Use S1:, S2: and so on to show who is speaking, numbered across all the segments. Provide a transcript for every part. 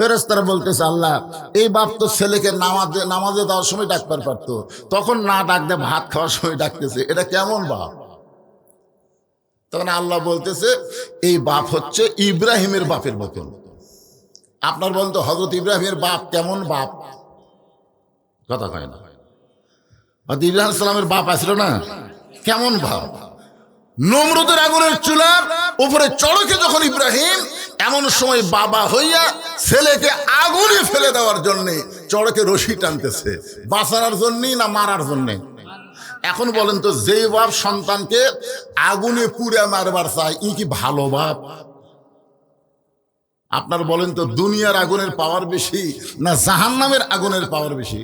S1: ফেরেশতারা বলতেছে আল্লাহ এই বাপ তো ছেলেকে নামাজে দেওয়ার সময় ডাকবার পারতো, তখন না ডাক দে ভাত খাওয়ার সময় ডাকতেছে, এটা কেমন বাপ? তখন আল্লাহ বলতেছে এই বাপ হচ্ছে ইব্রাহিমের বাপের মতন। আপনার বলতো হযরত ইব্রাহিমের বাপ কেমন বাপ? কথা কয় না। হযরত ইব্রাহিম সালামের বাপ আসলো না, কেমন বাপ? নমরুদের আগুনের চুলার উপরে চড়কে যখন ইব্রাহিম এমন সময় বাবা হইয়া ছেলেকে আগুনে ফেলে দেওয়ার জন্যে চড়কে রশি টানতেছে, বাঁচানোর জন্যই না মারার জন্যে? এখন বলেন তো, যেই বাপ সন্তানকে আগুনে পুড়ে মারবার চায়, ই কি ভালো বাপ? আপনার বলেন তো, দুনিয়ার আগুনের পাওয়ার বেশি না জাহান্নামের আগুনের পাওয়ার বেশি?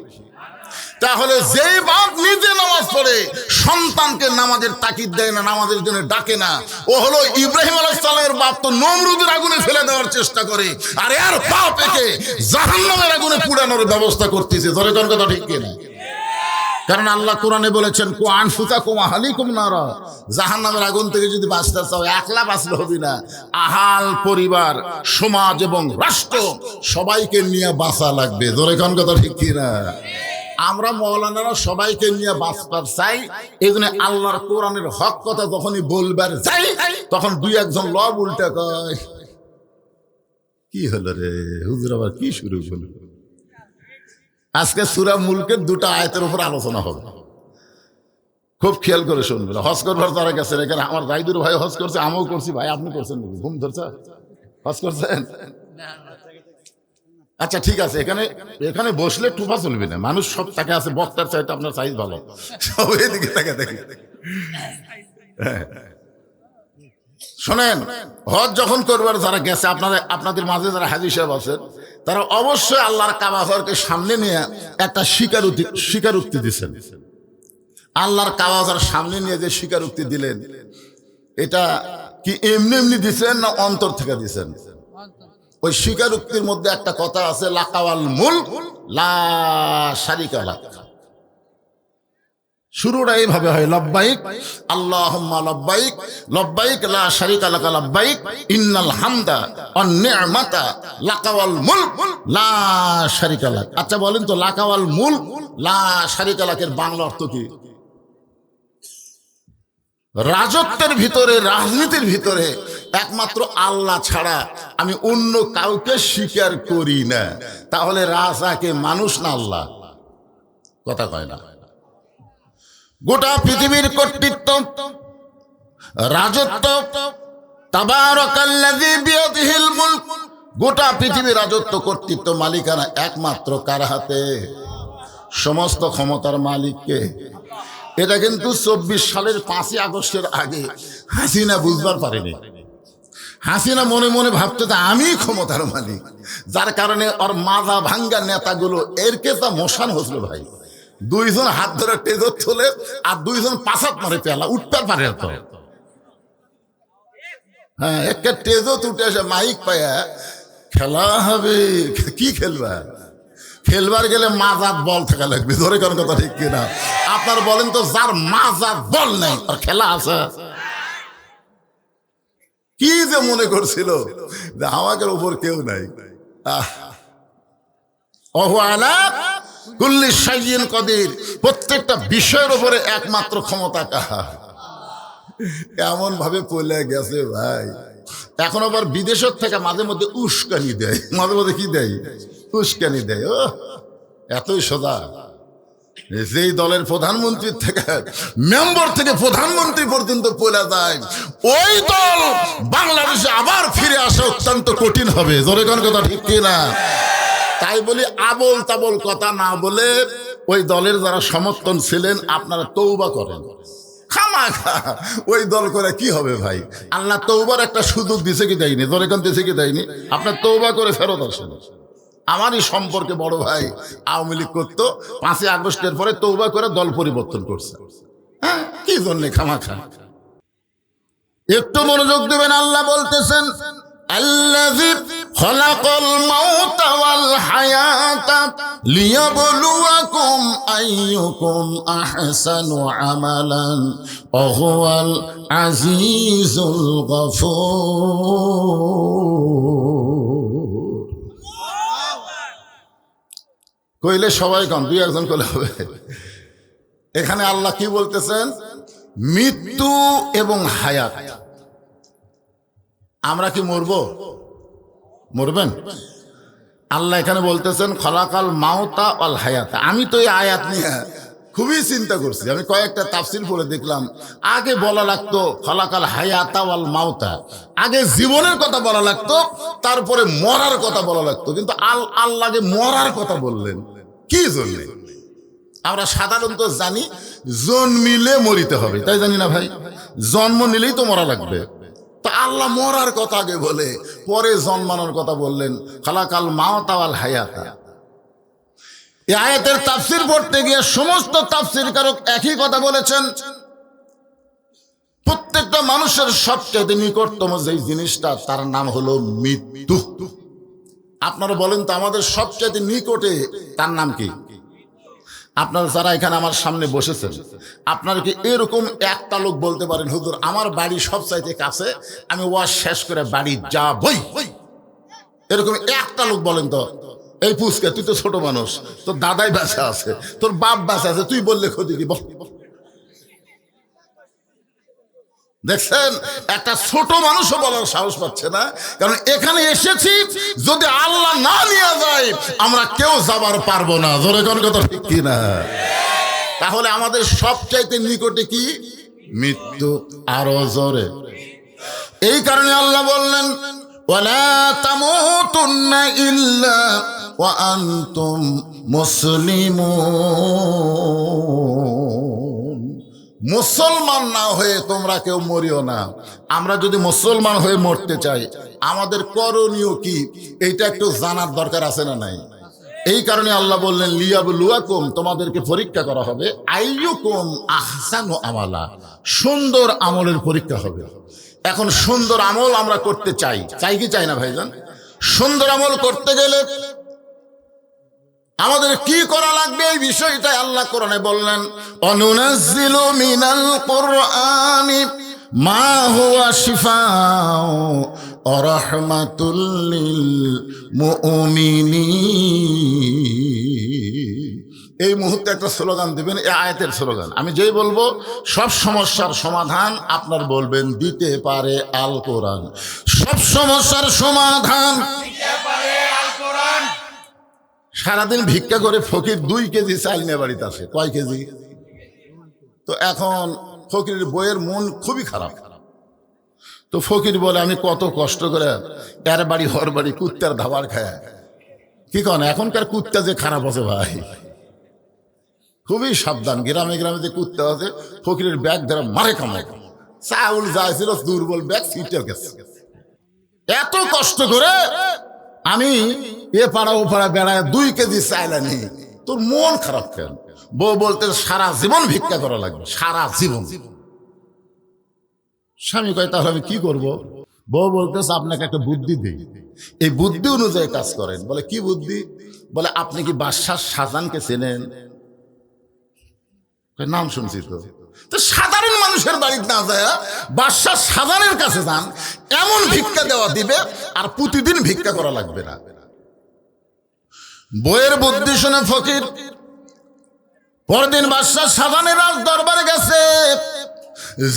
S1: তাহলে যেই বাপ নিজে নামাজ পড়ে সন্তানকে নামাজের তাকিদ দেয় না, নামাজের জন্য ডাকে না, ও হলো ইব্রাহিম আলাইহিস সালামের বাপ। তো নমরুদের আগুনে ফেলে দেওয়ার চেষ্টা করে, আর এর বাপ একে জাহান্নামের আগুনে পুড়ানোর ব্যবস্থা করতেছে। ধরে কোন কথা ঠিক কিনা? কারণ আল্লাহ কোরআনে বলেছেন কু আনফুসাকুম আহলিকুম নারা, জাহান্নামের আগুন থেকে যদি বাঁচতে চাও একলা বাঁচলে হবে না, আহাল, পরিবার, সমাজ এবং রাষ্ট্র সবাইকে নিয়ে বাঁচা লাগবে। ধরে কোন কথা ঠিক কিনা? আমরা মৌলানারা সবাইকে নিয়ে বাঁচবার চাই, এই জন্য আল্লাহর কোরআনের হক কথা যখনই বলবার চাই তখন দুই একজন লব উল্টা কয়, কি হলো রে হুজুর, আবার কি শুরু হলো? আজকে সূরা মুলকের দুটো আয়াতের উপর আলোচনা হবে, খুব খেয়াল করে শুনবেন। হজ করবার তারা গেছেন, এখানে আমার রাইদুর ভাই হজ করছে, আমিও করছি। ভাই আপনি করছেন নাকি? ঘুম ধরছে? হজ করছেন? আচ্ছা ঠিক আছে, এখানে বসলে টুপা চলবে না, মানুষ সব তাকে আছে, বক্তার চাইতে আপনার সাইজ ভালো, সব এদিকে তাকে দেখি। শোনেন, হজ যখন করবার যারা গেছে, আপনাদের মাঝে যারা হাজী সাহেব আছেন, তারা অবশ্যই আল্লাহর কাবা ঘরকে সামনে নিয়ে একটা স্বীকারোক্তি দিচ্ছেন। আল্লাহর কাবা ঘর সামনে নিয়ে যে স্বীকারোক্তি দিলেন, এটা কি এমনি এমনি দিচ্ছেন না অন্তর থেকে দিচ্ছেন? ওই স্বীকারোক্তির মধ্যে একটা কথা আছে, লাকাওয়াল মুলক লা শারিকা লাক। শুরুটা এইভাবে হয়, লব্বাইক আল্লাহুম্মা লব্বাইক, লব্বাইক লা শারিকা লাকা লব্বাইক, ইন্নাল হামদা ওয়ান নি'মাতা লাকাওয়াল মুলক লা শারিকা লাক। আচ্ছা বলেন তো, লাকাওয়াল মুলক লা শারিকা লাকের বাংলা অর্থ কি? রাজত্বের ভিতরে, রাজনীতির ভিতরে একমাত্র আল্লাহ ছাড়া আমি অন্য কাউকে স্বীকার করি না। তাহলে রাজাকে মানুষ না আল্লাহ? কথা কয় না। গোটা পৃথিবীর কর্তৃত্ব, রাজত্ব, তাবারাকাল্লাযী বিয়াদিহিল মুলক, গোটা পৃথিবীর রাজত্ব, কর্তৃত্ব, মালিকানা একমাত্র কার হাতে? সমস্ত ক্ষমতার মালিককে। এটা কিন্তু 24 সালের 5ই আগস্টের আগে হাসিনা বুঝবার পারেনি। হাসিনা মনে মনে ভাবতে আমি ক্ষমতার মালিক, যার কারণে ওর মাজা ভাঙ্গা নেতাগুলো এরকে তা মশান হচ্ছিল। ভাই, দুইজন হাত ধরে টেজর তোলে আর দুইজন পাশাত মারে, পেলা উঠতে পারে তো। হ্যাঁ, একটা টেজত উঠে আসে, মাইক পায়া খেলা হবে। কি খেলবা? খেলবার গেলে মাজাত বল থাকা লাগবে। ধরে কোন কথা ঠিক কিনা? আপনার বলেন তো, যার মাজাত বল নাই আর খেলা আছে? কি যে মনে করছিল যে আমাকে উপর কেউ নাই। কুল্লি শাইইন কদির, প্রত্যেকটা বিষয়ের উপরে একমাত্র ক্ষমতা কার? এমন ভাবে পলে গেছে ভাই। এখন আবার বিদেশের থেকে মাঝে মধ্যে উস্কানি দেয়, মাঝে মধ্যে কি দেয়? উস্কানি দেয়। ও এতই সোজা, যেই দলের প্রধানমন্ত্রী থেকে, মেম্বার থেকে প্রধানমন্ত্রী পর্যন্ত পলে যায়, ওই দল বাংলাদেশে আবার ফিরে আসা অত্যন্ত কঠিন হবে। জোরে কোন কথা ঠিক কিনা? তাই বলি, আবল তাবল কথা না বলে ওই দলের যারা সমর্থন ছিলেন আপনারা তওবা করেন। খামাখা ওই দল করে কি হবে ভাই? আল্লাহ তওবার একটা সুযোগ দিছে কি দেয়নি? জোরে কোন দিছে কি দেয়নি? আপনার তওবা করে ফেরত আসেন। আমারই সম্পর্কে বড় ভাই আওয়ামী লীগ করতো, 5ই আগস্টের পরে তওবা করে দল পরিবর্তন করছে। হ্যাঁ, কি জন্যে খামাখা? একটু মনোযোগ দেবেন। আল্লাহ বলতেছেন, আল্লাযী খালাকাল মাউতা ওয়াল হায়াতা লিয়াবলুয়াকুম আইয়ুকুম আহসানু আমালান ওয়া হুয়াল আজিজুল গফুর। কইলে সবাই কম, দুই একজন কইলে হবে। এখানে আল্লাহ কি বলতেছেন? মৃত্যু এবং হায়াত। আমরা কি মরবো? মরবেন? আল্লাহ এখানে বলতেছেন খলাকাল মাউতা ওয়াল হায়াত। আমি তো এই আয়াত নিয়ে খুবই চিন্তা করছি। আমি কয়েকটা তাফসীর পড়ে দেখলাম, আগে বলা লাগতো খলাকাল হায়াতা ওয়াল মাউতা, আগে জীবনের কথা বলা লাগতো, তারপরে মরার কথা বলা লাগতো। কিন্তু আল্লাহ মরার কথা বললেন কি জন্য? আমরা সাধারণত জানি জন্মিলে মরিতে হবে, তাই জানি না ভাই? জন্ম নিলেই তো মরা লাগবে। তো আল্লাহ মরার কথা আগে বলে পরে জন্মানোর কথা বললেন, খালাকাল মাউতা ওয়াল হায়াতা। এই আয়াতের তাফসীর পড়তে গিয়ে সমস্ত তাফসীরকারক একই কথা বলেছেন, প্রত্যেকটা মানুষের সবচেয়ে নিকটতম যে জিনিসটা তার নাম হলো মৃত্যু। আপনারা বলেন তো আমাদের সবচেয়ে নিকটে তার নাম কি? আপনারা যারা এখানে আমার সামনে বসেছেন, আপনারা কি এরকম একটা লোক বলতে পারেন হুজুর আমার বাড়ি সবচাইতে কাছে, আমি ওয়াজ শেষ করে বাড়ি যাবই? এরকম একটা লোক বলেন তো। এই পুচকে, তুই তো ছোট মানুষ, তোর দাদাই বাঁচা আছে, তোর বাপ বাঁচা আছে, তুই বললে ক্ষতি কি? বল। দেখছেন, একটা ছোট মানুষও বলার সাহস পাচ্ছে না, কারণ এখানে এসেছি যদি আল্লাহ না নিয়ে যায় আমরা কেউ যাবার পারবো না। জোরে কোন কথা ঠিক কি না? তাহলে আমাদের সবচাইতে নিকটে কি? মৃত্যু। আরো জোরে। এই কারণে আল্লাহ বললেন ওয়ালা তামুতুন্না ইল্লা ওয়া আনতুম মুসলিমুন। মুসলমান না হয়ে তোমরা কেউ মরিও না। আমরা যদি মুসলমান হয়ে মরতে চাই আমাদের করণীয় কি, এইটা একটু জানার দরকার আছে না নাই? এই কারণে আল্লাহ বললেন লিয়াবলুয়াকুম, তোমাদেরকে পরীক্ষা করা হবে, আইয়ুকুম আহসানু আমালা, সুন্দর আমলের পরীক্ষা হবে। এখন সুন্দর আমল আমরা করতে চাই, চাই কি চাই না ভাইজান? সুন্দর আমল করতে গেলে আমাদের কি করা লাগবে এই বিষয়টা আল্লাহ কোরআনে বললেন, অনুনাজ্জিলু মিনাল কুরআনি মা হুয়া শিফাউ ওয়া রাহমাতুল লিল মুমিনিন। এই মুহূর্তে একটা স্লোগান দিবেন, এই আয়াতের স্লোগান। আমি যেই বলবো সব সমস্যার সমাধান আপনার বলবেন দিতে পারে আল কোরআন। সব সমস্যার সমাধান দিতে পারে আল কোরআন। সারাদিন ভিক্ষা করে ফকির 2 কেজি চাল নিয়ে বাড়িতে আসে। কয় কেজি? তো এখন ফকিরের বইয়ের মন খুবই খারাপ। তো ফকির বলে আমি কত কষ্ট করে এর বাড়ি হর বাড়ি কুত্তার ধাবার খায়। কি কন, এখনকার কুত্তা যে খারাপ আছে ভাই, খুবই সাবধান। গ্রামে গ্রামে যে কুত্তা আছে ফকিরের ব্যাগ ধরে মারে কামায়। চাউল যাইছিল দুর্বল ব্যাগ সিটে গেছে। এত কষ্ট করে আমি এ পাড়া ও পাড়া বেড়ায় 2 কেজি চাইল আনি, তোর মন খারাপ কেন? বউ বলতে সারা জীবন ভিক্ষা করা লাগবে, সারা জীবন। স্বামী কয় তাহলে আমি কি করব? বউ বলতেছে আপনাকে একটা বুদ্ধি দিই, এই বুদ্ধি অনুযায়ী কাজ করেন। বলে কি বুদ্ধি? বলে আপনি কি বাদশাহ শাহজাহানকে চেনেন? নাম শুনছি তো। তো সাধারণ মানুষের বাড়িতে না যায় বাদশাহ শাহজাহানের কাছে যান, এমন ভিক্ষা দেওয়া দিবে আর প্রতিদিন ভিক্ষা করা লাগবে না। বইয়ের বুদ্ধি শুনে ফকির পরদিন বাদশাহ শাহজাহানের রাজ দরবারে গেছে।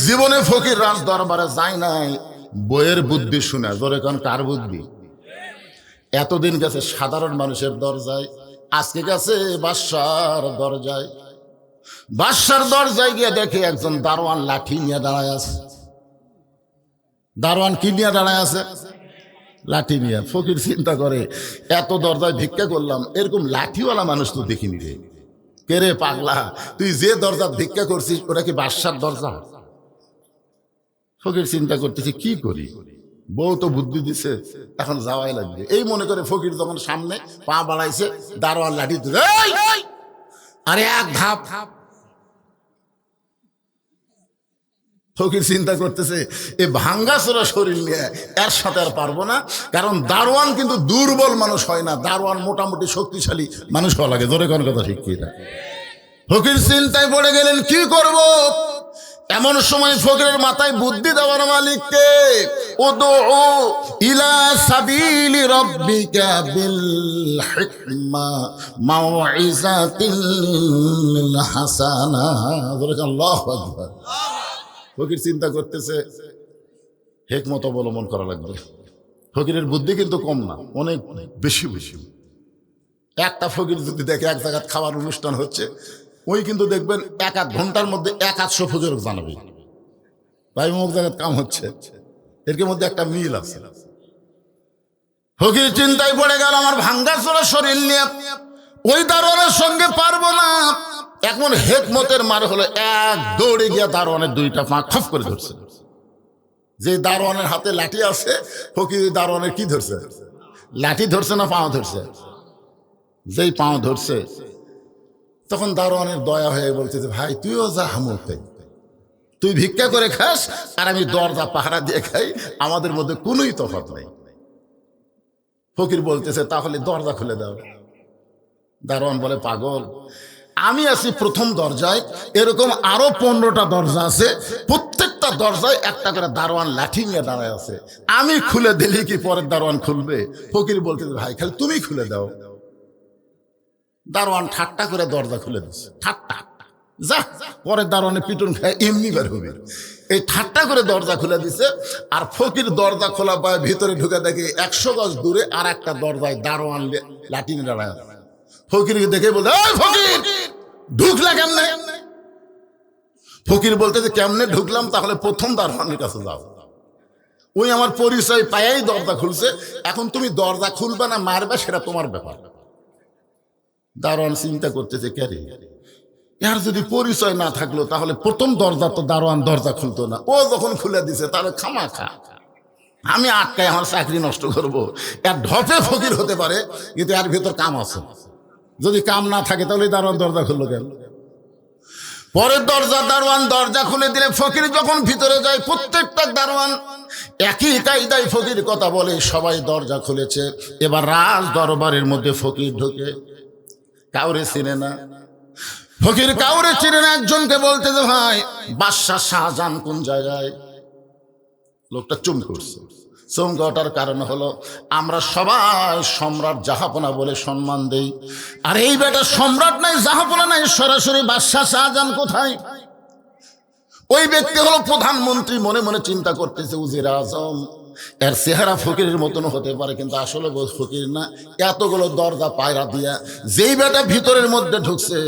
S1: জীবনে ফকির রাজ দরবারে যায় নাই, বইয়ের বুদ্ধি শুনে। জোরে কোন কার বুদ্ধি? এতদিন গেছে সাধারণ মানুষের দরজায়, আজকে গেছে বাদশার দরজায়। বাদশার দরজায় গিয়ে দেখে একজন দারোয়ান লাঠি নিয়ে দাঁড়ায় আছে। দারোয়ান কি নিয়ে দাঁড়ায় আছে? লাঠি নিয়ে। ফকির চিন্তা করে এত দরজায় ভিক্ষা করলাম, এরকম লাঠিওয়ালা মানুষ তো দেখিনি রে। কে রে পাগলা, তুই যে দরজা ভিক্ষা করছিস ওটা কি বাদশার দরজা? ফকির চিন্তা করতেছে কি করি, বউ তো বুদ্ধি দিছে, এখন যাওয়াই লাগবে। এই মনে করে ফকির যখন সামনে পা বাড়াইছে, দারোয়ান লাঠি দিলে আরে এক ধাপ। ফকির চিন্তা করতেছে এ ভাঙ্গাচোরা শরীর নিয়ে এর সাথে আর পারবো না, কারণ দারোয়ান কিন্তু দুর্বল মানুষ হয় না, দারোয়ান মোটামুটি শক্তিশালী মানুষ হওয়া লাগে। জোরে কোন কথা ঠিক কি না? ফকির চিন্তায় পড়ে গেলেন কি করব। এমন সময় ফকিরের মাথায় বুদ্ধি দেওয়ার মালিককে, উদউ ইলা সাবিলি রাব্বিকা বিল হিকমা মাউইজাতিল হাসানা। আল্লাহু আকবার। ফকির চিন্তা করতেছে হিকমত অবলম্বন করা লাগবে। ফকিরের বুদ্ধি কিন্তু কম না, অনেক বেশি বেশি। একটা ফকির যদি দেখে এক জায়গায় খাবার অনুষ্ঠান হচ্ছে, ওই কিন্তু দেখবেন এক আধ ঘন্টার মধ্যে 100 ফকির জানাবে ভাই অমুক জায়গায় কাম হচ্ছে। এর মধ্যে একটা মিল আছে। ফকির চিন্তায় পড়ে গেল, আমার ভাঙ্গা চোরা শরীর নিয়ে ওই দারোয়ানের সঙ্গে পারবো না। এখন হিকমতের মার হলো, এক দৌড়ে গিয়া দারোয়ানের 2টা পা খপ করে ধরছে। যে দারোয়ানের হাতে লাঠি আছে, ফকির দারোয়ানের কি ধরছে? লাঠি ধরছে না পাও ধরছে? যেই পাও ধরছে, তখন দারোয়ানের দয়া হয়ে বলছে যে ভাই তুইও যা হামুতে, তুই ভিক্ষা করে খাস আর আমি দরজা পাহারা দিয়ে খাই, আমাদের মধ্যে কোনোই তফাৎ নেই। ফকির বলতেছে তাহলে দরজা খুলে দাও। দারোয়ান বলে পাগল, আমি আছি প্রথম দরজায়, এরকম আরো 15টা দরজা আছে, প্রত্যেকটা দরজায় একটা করে দারোয়ান লাঠি নিয়ে দাঁড়ায় আছে, আমি খুলে দিলে কি পরের দারোয়ান খুলবে? ফকির বলতেছে ভাই খালি তুমি খুলে দাও। দারোয়ান ঠাট্টা করে দরজা খুলে দিচ্ছে, ঠাট্টা, যা পরের দারোয়ানে পিটুন খায় এমনি বের হবে। এই ঠাট্টা করে দরজা খুলে দিছে। আর ফকির দরজা খোলা পায়, ভিতরে ঢুকে দেখে 100 গজ দূরে আর একটা দরজায় দারোয়ান লাঠি নিয়ে দাঁড়ায়। ফকিরকে দেখে বলতে, ওই ফকির ঢুকলা কেমনে? ফকির বলতে যে কেমনে ঢুকলাম, তাহলে প্রথম দারোয়ানের কাছে যাও, ওই আমার পরিচয় পায়াই দরজা খুলছে, এখন তুমি দরজা খুলবে না মারবে সেটা তোমার ব্যাপার। দারোয়ান চিন্তা করতেছে কে রে, এর যদি পরিচয় না থাকলো তাহলে প্রথম দরজা তো দারোয়ান দরজা খুলতো না, ও যখন খুলে দিছে তাহলে খামাখা আমি আটকায় আমার চাকরি নষ্ট করবো। এর ঢপে ফকির হতে পারে, কিন্তু এর ভেতর কাম আছে। যদি কাম না থাকে তাহলে দারোয়ান দরজা খুললো কেন? পরের দারোয়ান দরজা খুলে দিলে ফকির যখন ভিতরে যায়, প্রত্যেকটা দারোয়ান একই কায়দায় ফকির কথা বলে, সবাই দরজা খুলেছে। এবার রাজ দরবারের মধ্যে ফকির ঢুকে, কাউরে চিনে না ফকির, কাউরে চিনে না। একজনকে বলতে যে ভাই বাদশাহ শাহজাহান কোন জায়গায়? লোকটা চুম করছে। চমকাটার কারণ হলো আমরা সবাই সম্রাট জাহাপনা বলে সম্মান দেই, আর এই বেটা সম্রাট নাই, জাহাপনা নাই, সরাসরি বাদশাহ শাহজাহান কোথায়? ওই ব্যক্তি হলো প্রধানমন্ত্রী। মনে মনে চিন্তা করতেছে উজির আজম, এর চেহারা ফকিরের মতন হতে পারে, কিন্তু আসলে ফকির না। এতগুলো দরজা পায়রা দিয়া যেই বেটা ভিতরের মধ্যে ঢুকছে,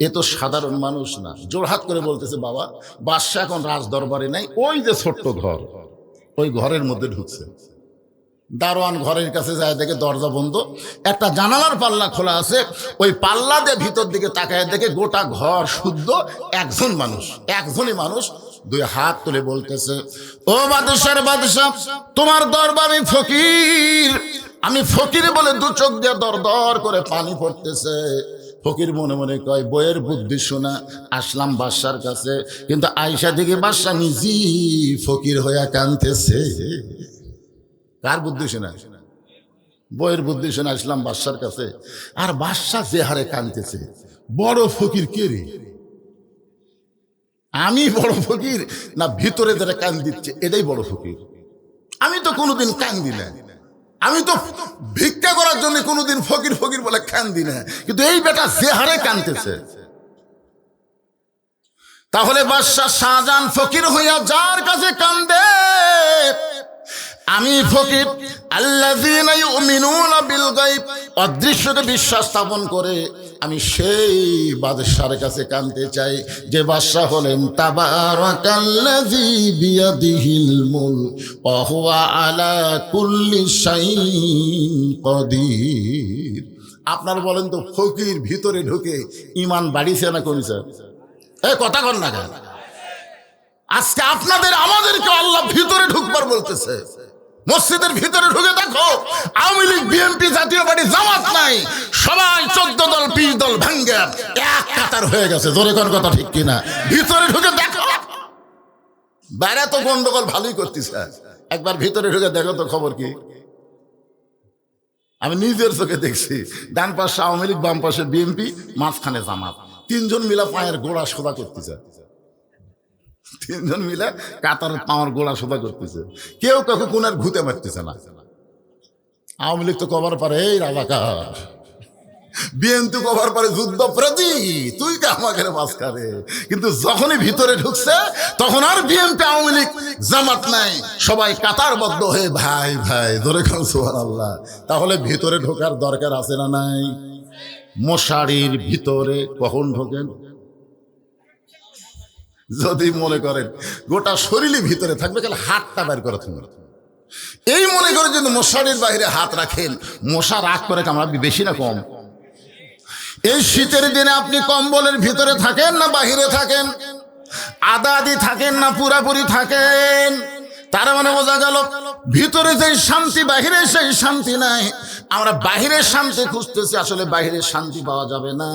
S1: এ তো সাধারণ মানুষ না। জোরহাত করে বলতেছে বাবা বাদশাহ এখন রাজ দরবারে নাই, ওই যে ছোট্ট ঘর, ওই ঘরের মধ্যে ঢুকছে। দারোয়ান ঘরের কাছে যায়, দেখে দরজা বন্ধ, একটা জানালার পাল্লা খোলা আছে, ওই পাল্লা দিয়ে ভিতর দিকে তাকায় দেখে গোটা ঘর শুদ্ধ একজনই মানুষ 2 হাত তুলে বলতেছে, ও বাদশার বাদশাহ, তোমার দরবারে আমি ফকির বলে 2 চোখ দিয়ে দর দর করে পানি পড়তেছে। ফকির মনে মনে কয় বইয়ের বুদ্ধি শোনা আসলাম বাদশার কাছে, কিন্তু আয়সা দিকে বাদশা নিজেই ফকির হইয়া কাঁদতেছে। কার বুদ্ধি শোনা? বইয়ের বুদ্ধি শোনা আসলাম বাদশার কাছে, আর বাদশা যে হারে কাঁদতেছে। বড় ফকির কে রে? আমি বড় ফকির না ভিতরে যারা কান দিচ্ছে এটাই বড় ফকির? আমি তো কোনোদিন কান্দি না, আমি তো ভিক্ষা করার জন্য কোনোদিন ফকির ফকির বলে কান্দি না, কিন্তু এই বেটা যে হারে কাঁদতেছে। তাহলে বাদশা শাহজাহান ফকির হইয়া যার কাছে কান্দে, আমি ফকির আল্লাযীনা ইউমিনুনা বিল গায়ব, অদৃশ্যতে বিশ্বাস স্থাপন করে, আমি সেই বাদশার কাছে কাঁদতে চাই যে বাদশা হলেন তাবারাকাল্লাযী বিয়াদিহিল মুলক ওয়া হুয়া আলা কুল্লি শাইইন কাদির। আপনার বলেন তো ফকির ভিতরে ঢুকে ঈমান বাড়িছে না কমিছে? এই কথা কন না কেন? আজকে আপনাদের আমাদেরকে আল্লাহ ভিতরে ঢুকবার বলতেছে। মসজিদের ভিতরে ঢুকে দেখো, আওয়ামী লীগ, বিএনপি, জাতীয় পার্টি, জামাত নাই, সবাই 14 দল 20 দল ভাঙ্গে এক কাতার হয়ে গেছে। জোরে কোন কথা ঠিক কিনা? ভিতরে ঢুকে দেখো, বাইরে তো গন্ডগোল ভালোই করতেছে, একবার ভিতরে ঢুকে দেখো তো খবর কি। আমি নিজের চোখে দেখছি, ডান পাশে আওয়ামী লীগ, বাম পাশে বিএনপি, মাঝখানে জামাত, 3 জন মিলা পায়ের গোড়া সোজা করতেছে। তিনজন মিলে কাতার পাওয়ার গোড়া সোজা করতেছে, কেউ কাউকে কোনার ঘুতে মারতেছে না। আওয়ামী লীগ তো কবার পারে এই রাজাকার, বিএনপি কভার পারে যুদ্ধপ্রাধী, তুই কে আমাকে মাঝখানে। কিন্তু যখনই ভিতরে ঢুকছে তখন আর বিএনপি আওয়ামী লীগ জামাত নাই, সবাই কাতারবদ্ধ হয়ে ভাই ভাই ধরে খান সুবহানাল্লাহ। তাহলে ভিতরে ঢোকার দরকার আছে না নাই? মশারির ভিতরে কখন ঢোকেন? যদি মনে করেন গোটা শরীরই ভিতরে থাকবে, তাহলে হাতটা বের করে থাকবে। এই মনে করে যদি মশারির বাইরে হাত রাখেন, মশা রাগ করে কামড়াবে বেশি না কম? এই শীতের দিনে আপনি কম্বলের ভিতরে থাকেন না বাহিরে থাকেন? আদা আদি থাকেন না পুরাপুরি থাকেন? তার মানে বোঝা গেল ভিতরে যে শান্তি বাহিরে সেই শান্তি নাই। আমরা বাহিরের শান্তি খুঁজতেছি, আসলে বাহিরের শান্তি পাওয়া যাবে না।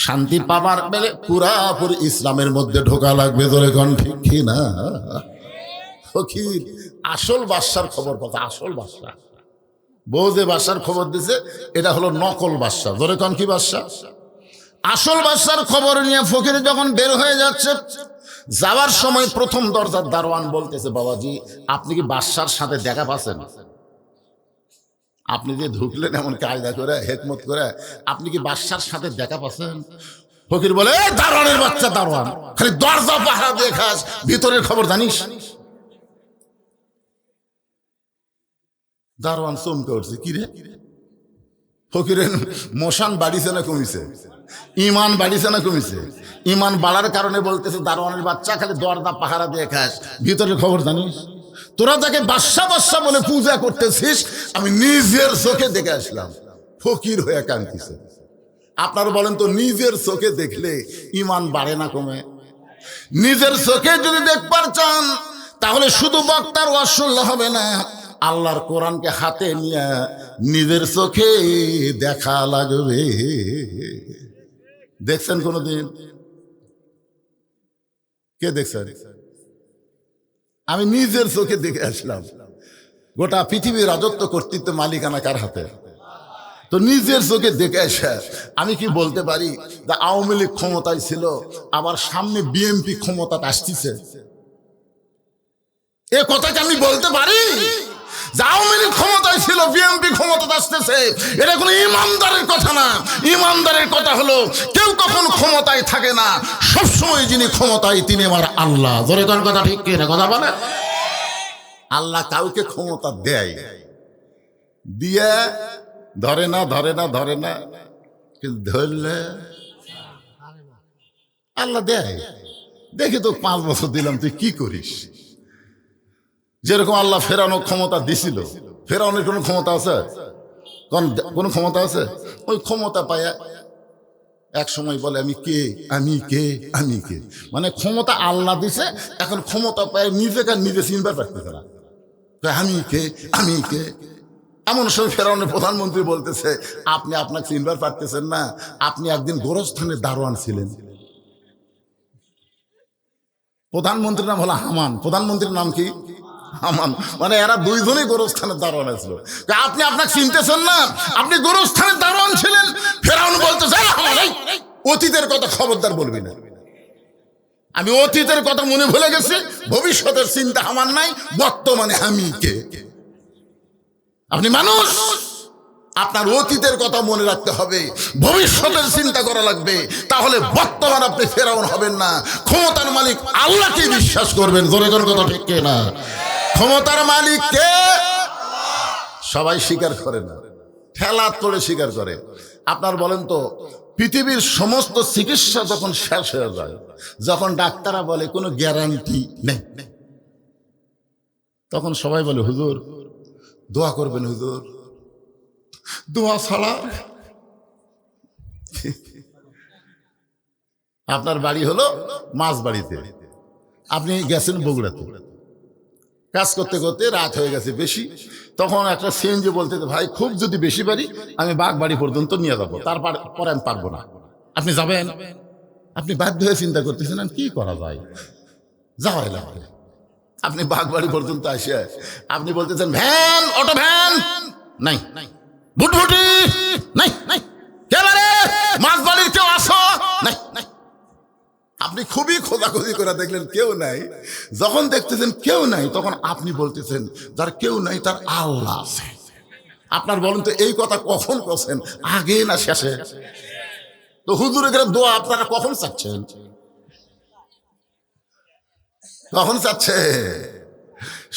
S1: শান্তি পাবার বেলে পুরাপুরি ইসলামের মধ্যে ঢোকা লাগবে। ধরে কোন ঠিক কি না? ফকির আসল বাদশার খবর কথা, আসল বাদশা। বউ যে বাদশার খবর দিছে এটা হলো নকল বাদশা। ধরে কোন কি বাদশা? আসল বাদশার খবর নিয়ে ফকির যখন বের হয়ে যাচ্ছে, যাওয়ার সময় প্রথম দরজার দারোয়ান বলতেছে, বাবাজি আপনি কি বাদশার সাথে দেখা পাচ্ছেন? আপনি যে ঢুকলেন এমন কায়দা করে হেকমত করে, আপনি কি বাদশার সাথে দেখা পাচ্ছেন? ফকির বলে, এই দারোয়ানের বাচ্চা দারোয়ান, খালি দরজা পাহারা দিয়ে খাস, ভিতরের খবর জানিস? দারোয়ান চমকে উঠছে, কি রে? ফকিরের মশান বাড়িছে না কমিছে? ইমান বাড়িছে না কমিছে? ইমান বাড়ার কারণে বলতেছে, দারোয়ানের বাচ্চা খালি দরজা পাহারা দিয়ে খাস, ভিতরের খবর জানিস? তোরা যাকে বাদশা বাদশা বলে পূজা করতেছিস, আমি নিজের চোখে দেখে আসলাম। ফকির হয়ে কাঁদতেছে। আপনারা বলেন তো, নিজের চোখে দেখলে ইমান বাড়ে না কমে? নিজের চোখে যদি দেখবার চান তাহলে শুধু বক্তার ওয়াজ শুনলে হবে না, আল্লাহর কোরআনকে হাতে নিয়ে নিজের চোখে দেখা লাগবে। দেখছেন কোনদিন? কে দেখছেন? আমি নিজের চোখে দেখে আসলাম। গোটা পৃথিবীর রাজত্ব কর্তৃত্ব মালিকানা কার হাতে? তো নিজের চোখে দেখে আসা আমি কি বলতে পারি যে আওয়ামী লীগ ক্ষমতায় ছিল, আবার সামনে বিএনপি ক্ষমতাতে আসতেছে? এ কথাকে আমি বলতে পারি যে আওয়ামী লীগ ক্ষমতায় ছিল, বিএনপি ক্ষমতাতে আসতেছে? এটা কোনো ইমানদারের কথা না। ইমানদারের কথা হলো, কেউ কখন ক্ষমতায় থাকে না, সবসময় যিনি ক্ষমতায় তিনি আমার আল্লাহ। ধরে তোর কথা ঠিক কিনা? কথা বলে আল্লাহ কাউকে ক্ষমতা দেয়, দিয়ে ধরে না ধরে না ধরে না, কিন্তু ধরলে আল্লাহ দেয়। দেখি তো 5 বছর দিলাম, তুই কি করিস? যেরকম আল্লাহ ফেরানোর ক্ষমতা দিছিল, ফেরানোর কোনো ক্ষমতা আছে? কোন ক্ষমতা আছে? ওই ক্ষমতা পায়া এক সময় বলে আমি কে, আমি কে, আমি কে। মানে ক্ষমতা আল্লাহ দিছে, এখন ক্ষমতা পায় নিজেকে নিজে চিনবার পারতেছে না, আমি কে, আমি কে। এমন সময় ফেরাউনের প্রধানমন্ত্রী বলতেছে, আপনি আপনাকে চিনবার পারতেছেন না, আপনি একদিন গোরস্থানের দারোয়ান ছিলেন। প্রধানমন্ত্রীর নাম হলো হামান। প্রধানমন্ত্রীর নাম কি? হামান। মানে এরা দুইজনেই গোরস্থানের দারোয়ান ছিল। আপনি আপনাকে চিনতেছেন না, আপনি গোরস্থানের দারোয়ান ছিলেন। ফেরাউন বলতেছে, অতীতের কথা খবরদার বলবি না। আমি অতীতের কথা মনে ভুলে গেছি, ভবিষ্যতের চিন্তা আমার নাই, বর্তমানে আমি কে। আপনি মানুষ, আপনার অতীতের কথা মনে রাখতে হবে, ভবিষ্যতের চিন্তা করা লাগবে, তাহলে বর্তমান আপনি ফেরাউন হবেন না। ক্ষমতার মালিক আল্লাহকে বিশ্বাস করবেন। জোরে জোরে কথা ঠিক না? ক্ষমতার মালিক কে? সবাই স্বীকার করে না, ঠেলা তোলে স্বীকার করে। আপনার বলেন তো, পৃথিবীর সমস্ত চিকিৎসা যখন শেষ হয়ে যায়, যখন ডাক্তাররা বলে কোনো গ্যারান্টি নেই, তখন সবাই বলে হুজুর দোয়া করবেন, হুজুর দোয়া ছাড়া। আপনার বাড়ি হলো মাছ বাড়িতে, আপনি গেছেন বগুড়াতে, কাজ করতে করতে রাত হয়ে গেছে বেশি, তখন একটা সিএনজি বলতে, ভাই খুব যদি বেশি পারি আমি বাগবাড়ি পর্যন্ত নিয়ে যাবো, তারপরে আমি পারবো না। আপনি যাবেন? আপনি বাধ্য হয়ে চিন্তা করতেছেন কি করা যায়, যাওয়াই লাগবে। আপনি বাগবাড়ি পর্যন্ত আসে আপনি বলতেছেন ভ্যান, অটো ভ্যান নাই, ভুটভুটি নাই, মাছ বাড়ির কেউ আসো নাই। আপনি খুবই খোঁজাখুঁজি খোঁজাখুঁজি করে দেখলেন কেউ নাই। যখন দেখতেছেন কেউ নাই, তখন আপনি বলতেছেন যার কেউ নাই তার আল্লাহ আছে। আপনার বলেন তো এই কথা কখন বলছেন, আগে না শেষে? তো হুজুরের দোয়া আপনারা কখন চাচ্ছেন? কখন চাচ্ছে?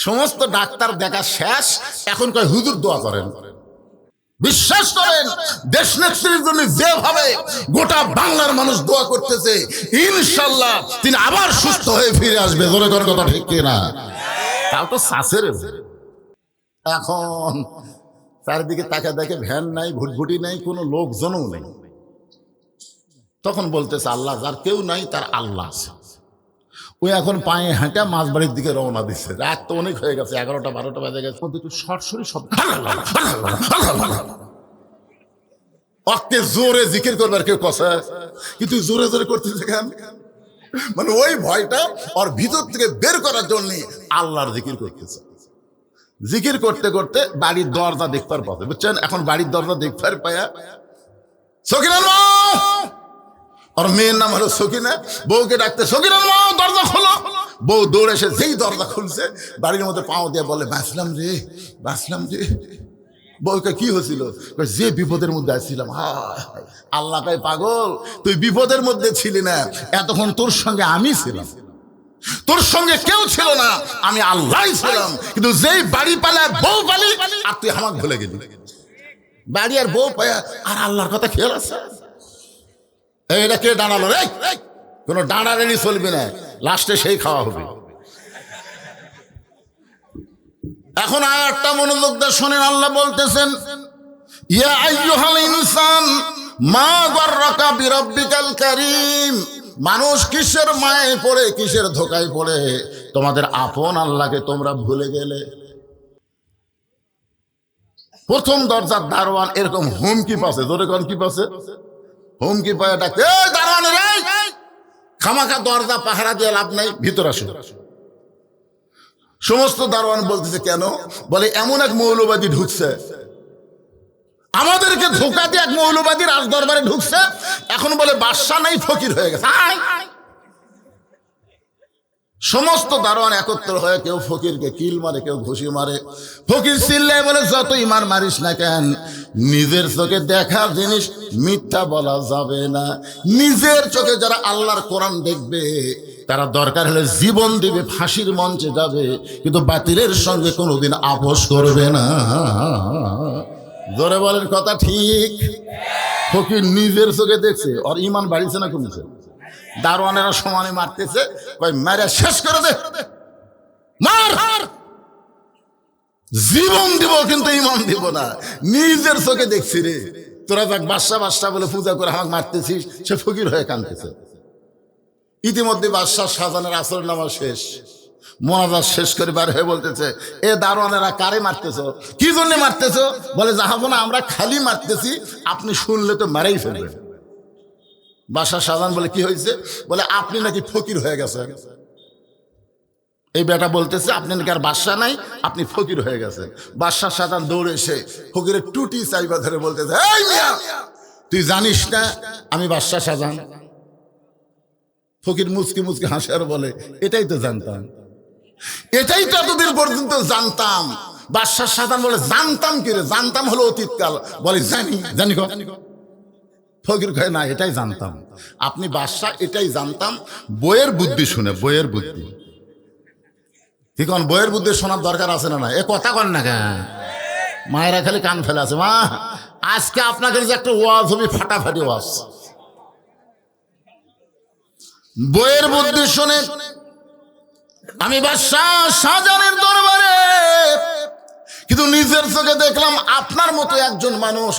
S1: সমস্ত ডাক্তার দেখা শেষ, এখন কয় হুজুর দোয়া করেন। বিশ্বাস করেন, দেশ নেত্রীর জন্য যেভাবে গোটা বাংলার মানুষ দোয়া করতেছে, ইনশাল্লাহ তিনি আবার সুস্থ হয়ে ফিরে আসবে। জোরে করে কথা ঠিক কিনা? তাও তো শাসের। এখন চারিদিকে তাকে দেখে ভ্যান নাই, ভুটভুটি নাই, কোনো লোকজনও নেই। তখন বলতেছে আল্লাহ, যার কেউ নাই তার আল্লাহ আছে। ওই এখন পায়ে হাঁটা মাঝবাড়ির দিকে রওনা দিচ্ছে। রাত তো অনেক হয়ে গেছে, 11টা 12টা বাজে গেছে। একটু সরসরি শব্দ, অক্তে জোরে জিকির করবার কেউ কষা, কিন্তু জোরে জোরে করতেছে কেন? মানে ওই ভয়টা ওর ভিতর থেকে বের করার জন্য আল্লাহর জিকির করতেছে। জিকির করতে করতে বাড়ির দরজা দেখবার পথে, বুঝছেন? এখন বাড়ির দরজা দেখবার পায়া সকিনার মা, ওর মেয়ের নাম হলো সকিনা, বউকে ডাকতে সকিনার মা দরজা খোলো। বউ দৌড়ে এসে যেই দরজা খুলছে, বাড়ির মধ্যে পাও দিয়ে বলে বাঁচলাম রে, বাঁচলাম রে। বউকে কি হয়েছিল? যে বিপদের মধ্যে আসছিলাম। আল্লাহ কয় পাগল, তুই বিপদের মধ্যে ছিলি না, এতক্ষণ তোর সঙ্গে আমি ছিলাম, তোর সঙ্গে কেউ ছিল না, আমি আল্লাহ ছিলাম। কিন্তু যেই বাড়ি পালা বউ পালি, আর তুই আমাকে ভুলে গেলি। বাড়ি আর বউ পায়া আর আল্লাহর কথা খেয়াল আছে? এটা কে দাঁড়ালো রে? কোনো দাঁড়ানি চলবে না, লাস্টে সেই খাওয়া হবে। এখন আয়াতটা মনোযোগ দিয়ে শোনেন। আল্লাহ বলতেছেন, ইয়া আইয়ুহাল ইনসান মা গাররাকা বিরাব্বিকাল কারীম। মানুষ কিসের মায়ে পড়ে, কিসের ধোকায় পড়ে তোমাদের আপন আল্লাহকে তোমরা ভুলে গেলে? প্রথম দরজার দারোয়ান এরকম হুমকি পাচ্ছে, জোরে কোন কি পাচ্ছে? হুমকি পায় ডাকতে, এই দারোয়ান রে, খামাখা দরজা পাহারা দিয়ে লাভ নাই, ভিতর আসো। সমস্ত দারোয়ান বলতেছে কেন? বলে এমন এক মৌলবাদী ঢুকছে, আমাদেরকে ধোকা দিয়ে এক মৌলবাদী রাজ দরবারে ঢুকছে। এখন বলে বাদশা নাই, ফকির হয়ে গেছে। সমস্ত দারোয়ান একত্র হয়ে কেউ ফকিরকে কিল মারে, কেউ ঘুষি মারে। ফকির চিল্লায় বলে, যত ইমান মারিস না কেন, নিজের চোখে দেখা জিনিস মিথ্যা বলা যাবে না। নিজের চোখে যারা আল্লাহর কোরআন দেখবে, তারা দরকার হলে জীবন দিবে, ফাঁসির মঞ্চে যাবে, কিন্তু বাতিলের সঙ্গে কোনোদিন আপোষ করবে না। জোরে বলেন কথা ঠিক? ফকির নিজের চোখে দেখছে, আর ইমান বাড়িছে না কমেছে? দারোয়ানেরা সমানে মারতেছে, মারা শেষ করে দে, মার, জীবন দিব কিন্তু ইমান দিব না। নিজের চোখে দেখছি রে, তোরা যাক বাদশা বাদশা বলে পূজা করে আমাকে মারতেছিস। সে ফকির হয়ে কাঁদতেছে। ইতিমধ্যে বাদশাহ শাহজাহানের আসর নামাজ শেষ, মোনাজাত শেষ করে বার হয়ে বলতেছে, এ দারোয়ানেরা কারে মারতেছ? কি জন্য মারতেছ? বলে জাহাপনা, আমরা খালি মারতেছি, আপনি শুনলে তো মারাই ফেলবেন। বাদশাহ শাহজাহান বলে কি হয়েছে? বলে আপনি নাকি ফকির হয়ে গেছেন। এই বেটা বলতেছে আপনি নাকি আর বাদশা নাই, আপনি ফকির হয়ে গেছেন। বাদশাহ শাহজাহান দৌড়ে এসে ফকিরের টুটি চাইবা ধরে বলতেছে, এই মিয়া, তুই জানিস না আমি বাদশাহ শাহজাহান? ফকির মুচকি মুচকি হাসে আর বলে, এটাই তো জানতাম, এটাই তো এতদিন পর্যন্ত জানতাম। বাদশাহ শাহজাহান বলে, জানতাম কি রে? জানতাম হলো অতীতকাল। বলে জানি, জানি গো। ফকির কয় না, এটাই জানতাম। আপনি বাদশাহ, এটাই জানতাম। বইয়ের বুদ্ধি শুনে, বইয়ের বুদ্ধি কি কোন? বইয়ের বুদ্ধি শোনার দরকার আছে না? না, এ কথা কন না কেন? মায়েরা খালি কান ফেলে আছে। মা, আজকে আপনাকে যে একটা ওয়াজ হবে, ফাটাফাটি ওয়াজ। বইয়ের বুদ্ধি শুনে আমি বাদশাহ শাহজাহানের দরবারে, কিন্তু নিজের চোখে দেখলাম আপনার মতো একজন মানুষ।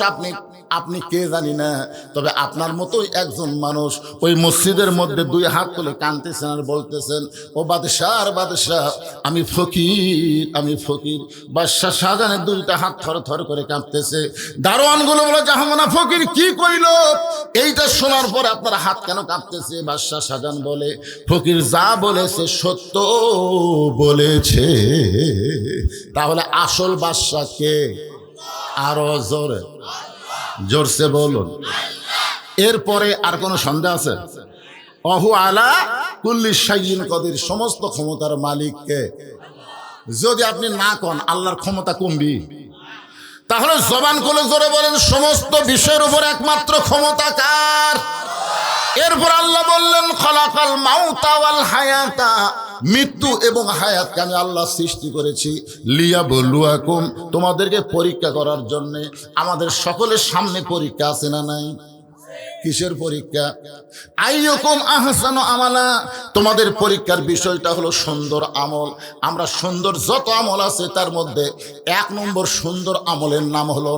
S1: আপনি কে জানি না, তবে আপনার মতোই একজন মানুষ ওই মসজিদের মধ্যে দুই হাত তুলে কাঁদতেছেন আর বলতেছেন, ও বাদশাহ, বাদশাহ, আমি ফকির, আমি ফকির। বাদশাহ শাহজাহানের দুইটা হাত থর থর করে কাঁপতেছে। দারোয়ানগুলো বলে, জাহামনা ফকির কি কইল? এইটা শোনার পর আপনার হাত কেন কাঁপতেছে? বাদশাহ শাহজাহান বলে, ফকির যা বলেছে সত্য বলেছে। তাহলে আসল বাদশাহ কে? আরো জোরে, জোরসে বলুন। এরপরে আর কোনো সন্দেহ আছে? অহু আলা কুল্লি শাইইন কদির, সমস্ত ক্ষমতার মালিককে। যদি আপনি না কন আল্লাহর ক্ষমতা কমবি? তাহলে জবান খুলে জোরে বলেন সমস্ত বিষয়ের উপর একমাত্র ক্ষমতা কার? এরপর আল্লাহ বললেন খলাকাল মাউতা ওয়াল হায়াতা, মৃত্যু এবং হায়াতকে আমি আল্লাহ সৃষ্টি করেছি লিয়াবলুয়াকুম, তোমাদেরকে পরীক্ষা করার জন্য। আমাদের সকলের সামনে পরীক্ষা আছে না নাই? কিসের পরীক্ষা? আইয়ুকুম আহসানু আমালা, তোমাদের পরীক্ষার বিষয়টা হলো সুন্দর আমল। আমরা সুন্দর যত আমল আছে তার মধ্যে 1 নম্বর সুন্দর আমলের নাম হলো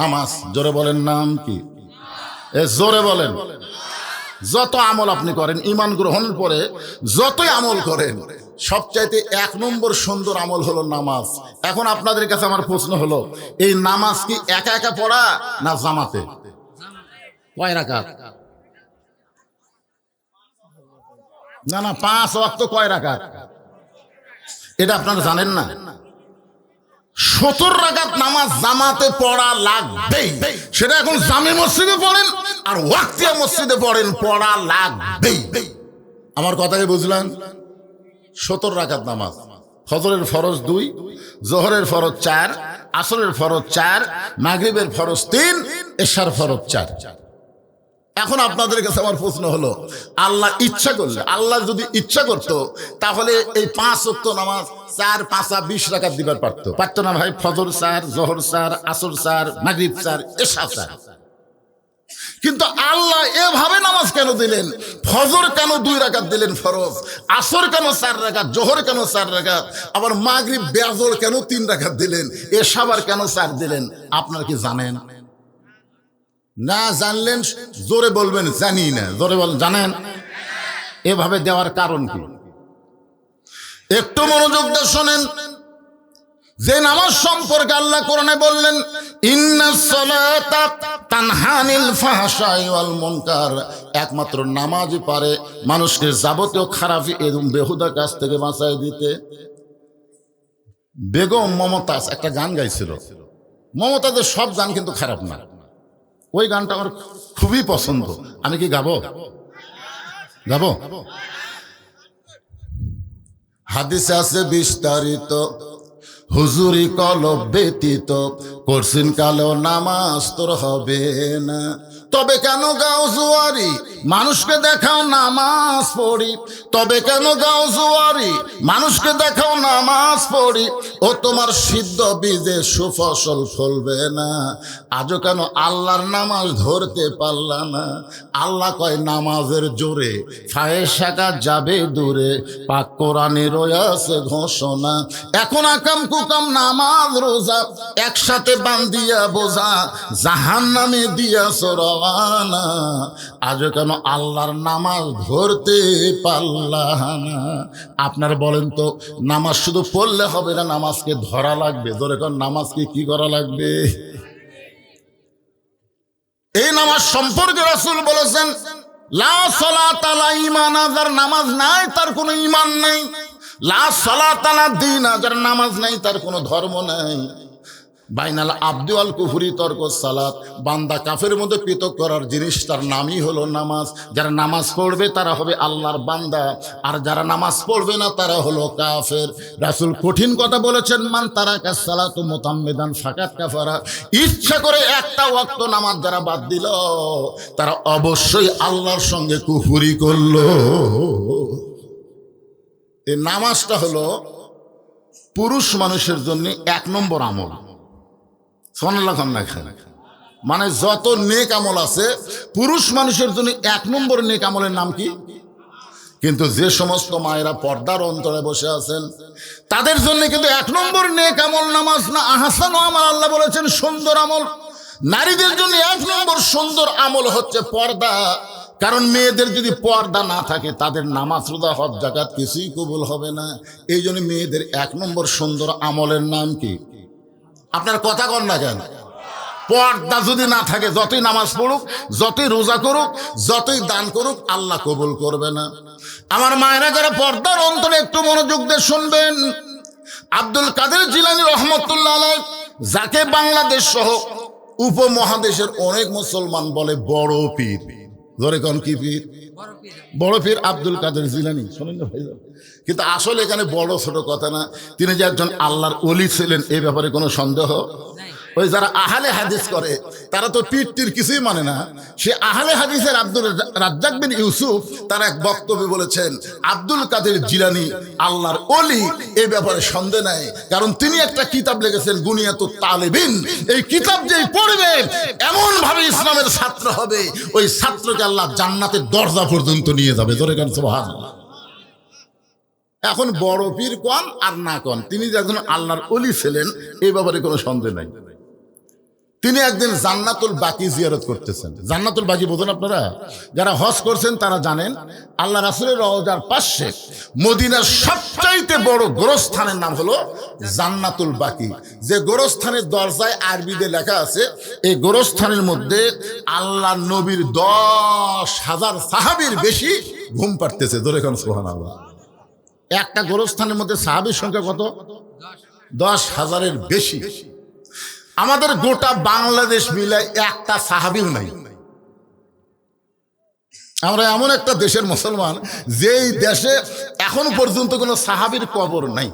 S1: নামাজ। জোরে বলেন নাম কি? জোরে বলেন। যত আমল আপনি করেন, ঈমান গ্রহণের পরে যতই আমল করেন, সবচাইতে 1 নম্বর সুন্দর আমল হলো নামাজ। এখন আপনাদের কাছে আমার প্রশ্ন হলো, এই নামাজ কি একা একা পড়া না জামাতে? কয় রাকাত? না না, 5 ওয়াক্ত কয় রাকাত? এটা আপনারা জানেন না? 70 রাকাত নামাজ জামাতে পড়া লাগবেই। সেটা এখন জামে মসজিদে পড়েন আর ওয়াক্তিয়া মসজিদে পড়েন, পড়া লাগবেই। আমার কথাকে বুঝলেন? 70 রাকাত নামাজ। ফজরের ফরজ 2, জোহরের ফরজ 4, আসরের ফরজ 4, মাগরিবের ফরজ 3, এশার ফরজ 4। এখন আপনাদের কাছে আমার প্রশ্ন হলো, আল্লাহ ইচ্ছা করলে, আল্লাহ যদি ইচ্ছা করতো তাহলে এই 5 ওয়াক্ত নামাজ 4 5 20 রাকাত দিবার পারতো না ভাই? ফজর 4, জোহর 4, আসর 4, মাগরিব 4, এশা 4। কিন্তু আল্লাহ এভাবে নামাজ কেন দিলেন? ফজর কেন 2 রাকাত দিলেন ফরজ, আসর কেন 4 রাকাত, জোহর কেন 4 রাকাত, আবার মাগরিব বেজর কেন 3 রাকাত দিলেন, এশা কেন 4 দিলেন? আপনারা কি জানেন? না জানলেন জোরে বলবেন জানি না। জোরে বলেন জানেন। এভাবে দেওয়ার কারণ কি? একটু মনোযোগ দিয়ে শোনেন। যে নামাজ সম্পর্কে আল্লাহ কোরআনে বললেন ইন্নাস সালাতা তানহা আনিল ফাহশাই ওয়াল মুনকার, একমাত্র নামাজই পারে মানুষকে যাবতীয় খারাপ এবং বেহুদা কাজ থেকে বাঁচায় দিতে। বেগম মমতাজ একটা গান গাইছিল। মমতাজের সব গান কিন্তু খারাপ না, ওই গানটা আমার খুবই পছন্দ। আমি কি গাবো? হাদিসে আছে বিস্তারিত, হুজুরি কলব ব্যতীত করছেন কালেও নামাজ তোর হবে না। তবে কেন গাও জুয়ারি, মানুষকে দেখাও নামাজ পড়ি। তবে কেন গাও জুয়ারি, মানুষকে দেখাও নামাজ পড়ি। ও তোমার সিদ্ধ বীজে সুফসল ফলবে না। আজও কেন আল্লাহর নামাজ ধরতে পারলা না? আল্লাহ কয় নামাজের জোরে ফায়েশাকা যাবে দূরে, পাক কোরআনে রয়েছে ঘোষণা। এখন আকাম কুকাম নামাজ রোজা একসাথে বান্ধিয়া বোঝা, জাহান্নামে দিয়াছ রওয়ানা। আজও কেন আল্লাহর নামাজ ধরতে পারলা না? আপনার বলেন তো, নামাজ শুধু পড়লে হবে না, নামাজকে ধরা লাগবে। ধরে কোন নামাজকে কি করা লাগবে? এই নামাজ সম্পর্কে রাসূল বলেছেন লা সালাতা লা ঈমান, যার নামাজ নাই তার কোনো ঈমান নাই। লা সালাতা লা দীন, যার নামাজ নাই তার কোনো ধর্ম নাই। বাইনাল আবদি ওয়াল কুফরি তর্ক সালাত, বান্দা কাফের মধ্যে পৃথক করার জিনিস তার নামই হলো নামাজ। যারা নামাজ পড়বে তারা হবে আল্লাহর বান্দা, আর যারা নামাজ পড়বে না তারা হলো কাফের। রাসূল কঠিন কথা বলেছেন, মান তারাকা সালাতু মুতাম্মিদান ফাকাত কাফারা। ইচ্ছা করে একটা ওয়াক্ত নামাজ যারা বাদ দিল তারা অবশ্যই আল্লাহর সঙ্গে কুফরি করলো। এই নামাজটা হলো পুরুষ মানুষের জন্য 1 নম্বর আমল। মানে যত নেক আমল আছে পুরুষ মানুষের জন্য 1 নম্বর নেক আমলের নাম কি? কিন্তু যে সমস্ত মায়েরা পর্দার অন্তরে বসে আছেন তাদের জন্য কিন্তু 1 নম্বর নেক আমল নামাজ না, আহসানু আমাল। আল্লাহ বলেছেন সুন্দর আমল। নারীদের জন্য 1 নম্বর সুন্দর আমল হচ্ছে পর্দা। কারণ মেয়েদের যদি পর্দা না থাকে তাদের নামাজ রোজা হজ যাকাত কিছুই কবুল হবে না। এই জন্য মেয়েদের 1 নম্বর সুন্দর আমলের নাম কি? আপনার কথা কন না কেন? পর্দা যদি না থাকে যতই নামাজ পড়ুক, যতই রোজা করুক, যতই দান করুক, আল্লাহ কবুল করবে না। আমার মায়েরা যারা পর্দার অন্তরে একটু মনোযোগ দিয়ে শুনবেন, আব্দুল কাদের জিলানী রহমতুল্লাহ আলাইহি, যাকে বাংলাদেশ সহ উপমহাদেশের অনেক মুসলমান বলে বড় পীর, ধরে কোন কি পীর? বড় পীর আব্দুল কাদের জিলানী, শোনেন না ভাই? কিন্তু আসলে এখানে বড় ছোট কথা না, তিনি যে একজন আল্লাহর ওলি ছিলেন এই ব্যাপারে কোনো সন্দেহ। ওই যারা আহলে হাদিস করে তারা তো পীর টির কিছুই মানে না। সে আহলে হাদিসের আব্দুল রাজ্জাক বিন ইউসুফ তার এক বক্তব্যে বলেছেন আব্দুল কাদের জিলানী আল্লাহর ওলি, এই ব্যাপারে সন্দেহ নাই। কারণ তিনি একটা কিতাব লিখেছেন গুনিয়াতুত তালেবিন, এই কিতাব যেই পড়বে এমন ভাবে ইসলামের ছাত্র হবে, ওই ছাত্রকে আল্লাহ জান্নাতের দরজা পর্যন্ত নিয়ে যাবে। জোরে কান সুবহানাল্লাহ। এখন বড় পীর কোন আর না কোন, তিনি যে একজন আল্লাহর ওলি ছিলেন এই ব্যাপারে কোনো সন্দেহ নাই। তিনি একদিন জান্নাতুল বাকি জিয়ারত করতেছেন। জান্নাতুল বাকি বোঝেন আপনারা? যারা হজ করছেন তারা জানেন আল্লাহ রাসূলের রওজার পাশে মদিনার সবচাইতে বড় গোরস্থানের নাম হলো জান্নাতুল বাকি। যে গোরস্থানের দরজায় আরবিতে লেখা আছে, এই গোরস্থানের মধ্যে আল্লাহ নবীর 10,000 সাহাবীর বেশি ঘুম পাড়তেছে। ধরে কোন সুবহানাল্লাহ। একটা গোরস্থানের মধ্যে সাহাবীর সংখ্যা কত? 10,000-এর বেশি। আমাদের গোটা বাংলাদেশ মিলে একটা সাহাবীও নাই। আমরা এমন একটা দেশের মুসলমান যেই দেশে এখন পর্যন্ত কোনো সাহাবীর কবর নাই।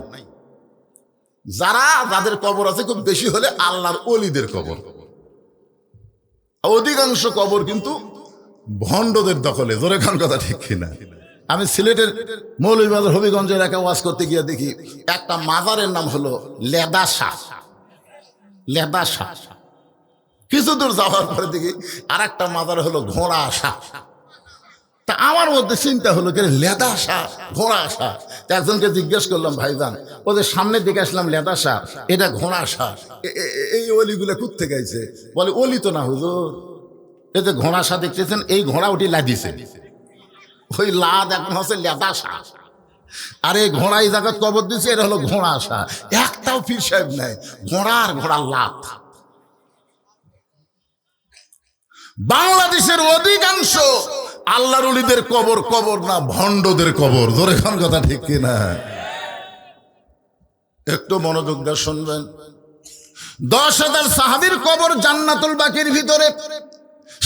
S1: যাদের কবর আছে খুব বেশি হলে আল্লাহর ওলিদের কবর। অধিকাংশ কবর কিন্তু ভণ্ডদের দখলে। জোরে খান কথা ঠিক কিনা? আমি সিলেটের মৌলভীবাজার হবিগঞ্জ এলাকায় ওয়াজ করতে গিয়ে দেখি একটা মাজারের নাম হলো লেদা শাহ। লেদা শাহ। কিছু দূর যাওয়ার পরে দেখি আর একটা মাজার হলো ঘোড়া শাহ। তা আমার মধ্যে চিন্তা হলো যে লেদা শাহ ঘোড়া শাহ। একজনকে জিজ্ঞেস করলাম, ভাইজান ওদের সামনের দিকে আসলাম লেদা শাহ, এটা ঘোড়া শাহ, এই অলিগুলো কোত্থেকে আইছে? বলে অলি তো না হুজুর, এই যে ঘোড়া শাহ দেখতেছেন এই ঘোড়া উঠি লাদিছে, ওই লাদ এখন হচ্ছে লেদা শাহ। আর এই ঘোড়া এই জায়গায় কবর দিচ্ছে, এটা হলো ঘোড়া শাহ। একটাও পীর সাহেব নাই, ঘোড়ার লাত। বাংলাদেশের অধিকাংশ আল্লাহর ওলিদের কবর কবর না, ভণ্ডদের কবর। ধরে খান কথা ঠিক কিনা? একটু মনোযোগ দিয়ে শুনবেন। 10,000 সাহাবীর কবর জান্নাতুল বাকির ভিতরে।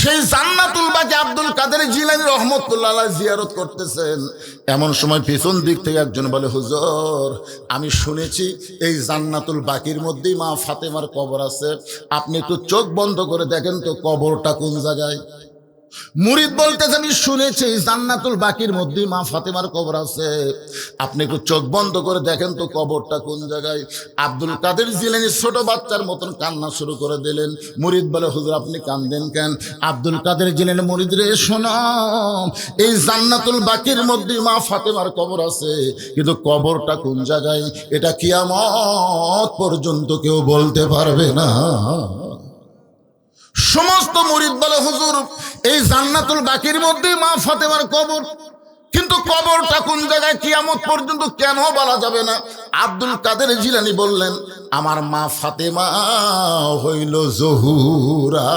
S1: সেই জান্নাতুল বাকি আব্দুল কাদের জিলানী রহমতুল্লাহ আলাইহি জিয়ারত করতেছেন। এমন সময় পেছন দিক থেকে একজন বলে, হুজুর আমি শুনেছি এই জান্নাতুল বাকির মধ্যেই মা ফাতেমার কবর আছে, আপনি একটু চোখ বন্ধ করে দেখেন তো কবরটা কোন জায়গায়। মুরিদ বলতেছে, আমি শুনেছি জান্নাতুল বাকির মধ্যেই মা ফাতেমার কবর আছে, আপনি একটু চোখ বন্ধ করে দেখেন তো কবরটা কোন জায়গায়। আব্দুল কাদের জিলানী ছোট বাচ্চার মতন কান্না শুরু করে দিলেন। মুরিদ বলে, হুজুর আপনি কান্দেন কেন? আব্দুল কাদের জিলানী, মুরিদ রে শোনো, এই জান্নাতুল বাকির মধ্যেই মা ফাতেমার কবর আছে, কিন্তু কবরটা কোন জায়গায় এটা কিয়ামত পর্যন্ত কেউ বলতে পারবে না। সমস্ত মুরিদ বলে, হুজুর এই জান্নাতুল বাকির মধ্যে মা ফাতেমার কবর, কিন্তু কবরটা কোন জায়গায় কিয়ামত পর্যন্ত কেন বলা যাবে না? আব্দুল কাদের জিলানী বললেন, আমার মা ফাতেমা হইল জহুরা।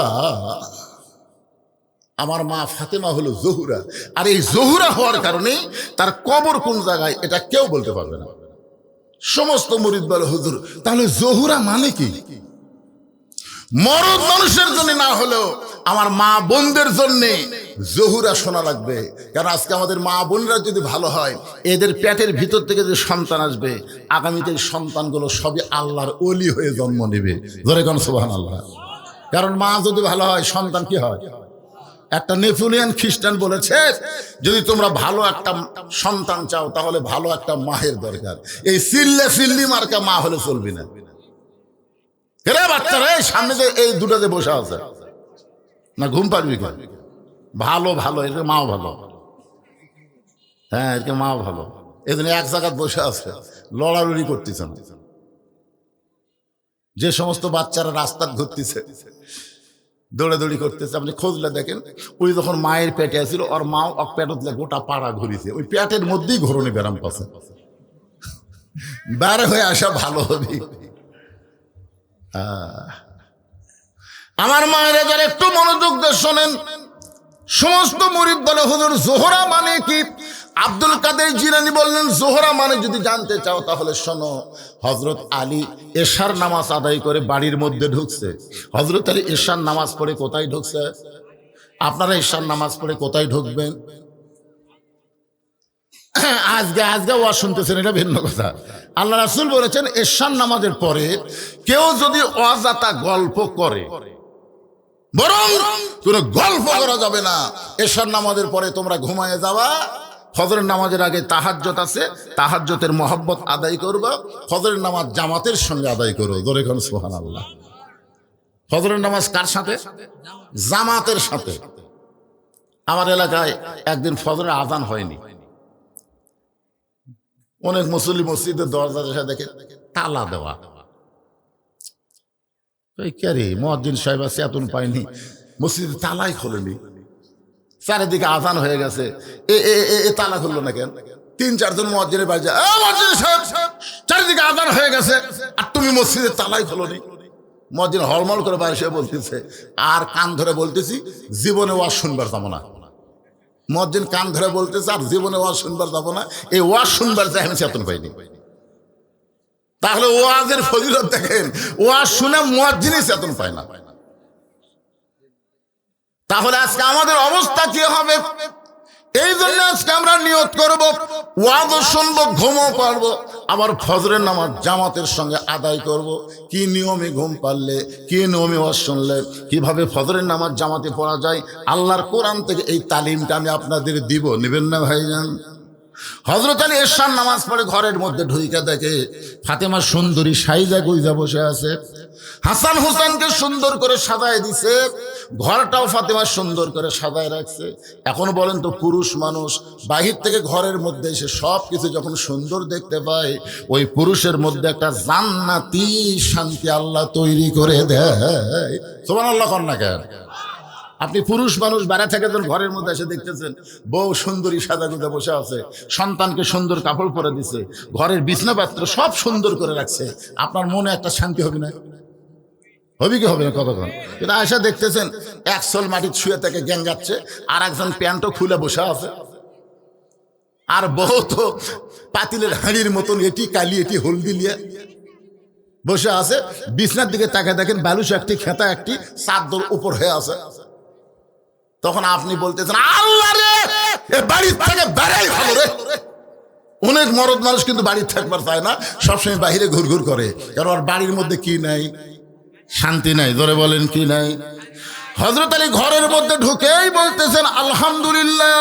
S1: আমার মা ফাতেমা হলো জহুরা, আর এই জহুরা হওয়ার কারণে তার কবর কোন জায়গায় এটা কেউ বলতে পারবে না। সমস্ত মুরিদ বলে, হুজুর তাহলে জহুরা মানে কি? মরদ মানুষের জন্য না হলেও আমার মা বোনদের জন্য জহুরা শোনা লাগবে। কারণ আজকে আমাদের মা বোনরা যদি ভালো হয়, এদের পেটের ভিতর থেকে যে সন্তান আসবে, আগামীতে সন্তানগুলো সবই আল্লাহর ওলি হয়ে জন্ম নেবে। ধরে কোন সুবহানাল্লাহ। কারণ মা যদি ভালো হয় সন্তান কি হয়? একটা নেপোলিয়ান খ্রিস্টান বলেছে, যদি তোমরা ভালো একটা সন্তান চাও তাহলে ভালো একটা মায়ের দরকার। এই সিল্লি মার্কা মা হলে চলবে না। বাচ্চারা সামনে যে এই দুটো যে বসে আছে না, ঘুম পারবি কেন? ভালো ভালো এর মাও ভালো, হ্যাঁ এর মাও ভালো, এদিন এক জায়গায় বসে আছে, লড়ালড়ি করতেছে না। যে সমস্ত বাচ্চারা রাস্তায় ঘুরতেছে, দৌড়াদৌড়ি করতেছে, আপনি খোঁজলে দেখেন, ওই যখন মায়ের পেটে আসছিল ওর মাও পেটত গোটা পাড়া ঘুরিছে, ওই পেটের মধ্যেই ঘরণে ব্যারাম পাচ্ছে। বার হয়ে আসা ভালো হবে। আমার মায়েরা যারা একটু মনোযোগ দিয়ে শোনেন, সমস্ত মুরিদ বলে, হুজুর জোহরা মানে কি? আব্দুল কাদের জিলানী বললেন, জোহরা মানে যদি জানতে চাও তাহলে শোনো, হযরত আলী এশার নামাজ আদায় করে বাড়ির মধ্যে ঢুকছে। হযরত আলী এশার নামাজ পড়ে কোথায় ঢুকছে? আপনারা ঈশার নামাজ পড়ে কোথায় ঢুকবেন? আজকে ওয়াজ শুনতেছেন, এটা ভিন্ন কথা। আল্লাহ রাসূল বলেছেন ঈশার নামাজের পরে কেউ যদি অযথা গল্প করে, বরং কোনো গল্প করা যাবে না। ঈশার নামাজের পরে তোমরা ঘুমায় যাওয়া, ফজরের নামাজের আগে তাহাজ্জুদ আছে, তাহাজ্জুদের মহব্বত আদায় করবা, ফজরের নামাজ জামাতের সঙ্গে আদায় করো। জোরে কোন সুবহানাল্লাহ। ফজরের নামাজ কার সাথে? জামাতের সাথে। আমার এলাকায় একদিন ফজরের আজান হয়নি, অনেক মুসল্লি মসজিদের দরজার সাথে দেখে তালা দেওয়া। কে রে, মুয়াজ্জিন সাহেব আছে, এতন পাইনি, মসজিদে তালাই খোলেনি, চারিদিকে আজান হয়ে গেছে, এ তালা খুললো না কেন? ৩-৪ জন মুয়াজ্জিনের বাড়ি যায়, মুয়াজ্জিন সাহেব চারিদিকে আজান হয়ে গেছে আর তুমি মসজিদে তালাই খোলনি। মুয়াজ্জিন হলমল করে বাইরে এসে বলতেছে, আর কান ধরে বলতেছি জীবনে ওয়াজ শুনবার যাবো না। মুয়াজ্জিন কান ধরে বলতেছে আর জীবনে ওয়াজ শুনবার যাবো না, এই ওয়াজ শুনবার যাই আমি চেতন পাইনি। তাহলে ওয়াজের ফজিলত দেখেন, ওয়াজ শুনে মুয়াজ্জিনই চেতন পায় না। তাহলে আজকে আমাদের অবস্থা কি হবে? এই জন্য আজকে আমরা নিয়ত করব, ওয়াজও শুনবো, ঘুমও পারবো, আবার ফজরের নামাজ জামাতের সঙ্গে আদায় করব। কি নিয়মে ঘুম পারলে, কি নিয়মে ওয়াজ শুনলে, কিভাবে ফজরের নামাজ জামাতে পড়া যায়, আল্লাহর কোরআন থেকে এই তালিমটা আমি আপনাদের দিব। নেবেন না ভাইজান? হযরত আলী ঈশার নামাজ পড়ে ঘরের মধ্যে ঢুইকা দেখে ফাতেমা সুন্দরী সাইজা গুইজা বসে আছে, হাসান হোসেনকে সুন্দর করে সাজায় দিছে, ঘরটাও ফাতেমা সুন্দর করে সাজায় রাখছে। এখন বলেন তো, পুরুষ মানুষ বাহির থেকে ঘরের মধ্যে এসে সব কিছু যখন সুন্দর দেখতে পায়, ওই পুরুষের মধ্যে একটা জান্নাতি শান্তি আল্লাহ তৈরি করে দেয়। সুবহানাল্লাহ কর না কেন? আপনি পুরুষ মানুষ বাইরে থেকে যখন ঘরের মধ্যে এসে দেখতেছেন বউ সুন্দরী সাজাগুজা বসে আছে, সন্তানকে সুন্দর কাপড় পরে দিছে, ঘরের বিছনাপত্র সব সুন্দর করে রাখছে, আপনার মনে একটা শান্তি হবে না? হবে কি হবে না? কতক্ষণ কিন্তু এসে দেখতেছেন এক সোল মাটির ছুঁয়ে থেকে গ্যাঙ্গাচ্ছে, আর একজন প্যান্টও খুলে বসে আছে, আর বউ তো পাতিলের হাঁড়ির মতন এটি কালি এটি হলদি নিয়ে বসে আছে। বিছনার দিকে তাকায় দেখেন বালুস একটি, খেতা একটি, চাদর উপর হয়ে আছে। তখন আপনি বলতেছেন, আল্লাহ রে, এ বাড়ির থেকে বেড়াই ভালো রে। অনেক মরদ মানুষ কিন্তু বাড়ির থাকবার চায় না, সবসময় বাহিরে ঘুরঘুর করে, কারণ ওর বাড়ির মধ্যে কি নাই? শান্তি নাই। ধরে বলেন কি নাই? হযরত আলী ঘরের মধ্যে ঢুকেই বলতেছেন আলহামদুলিল্লাহ,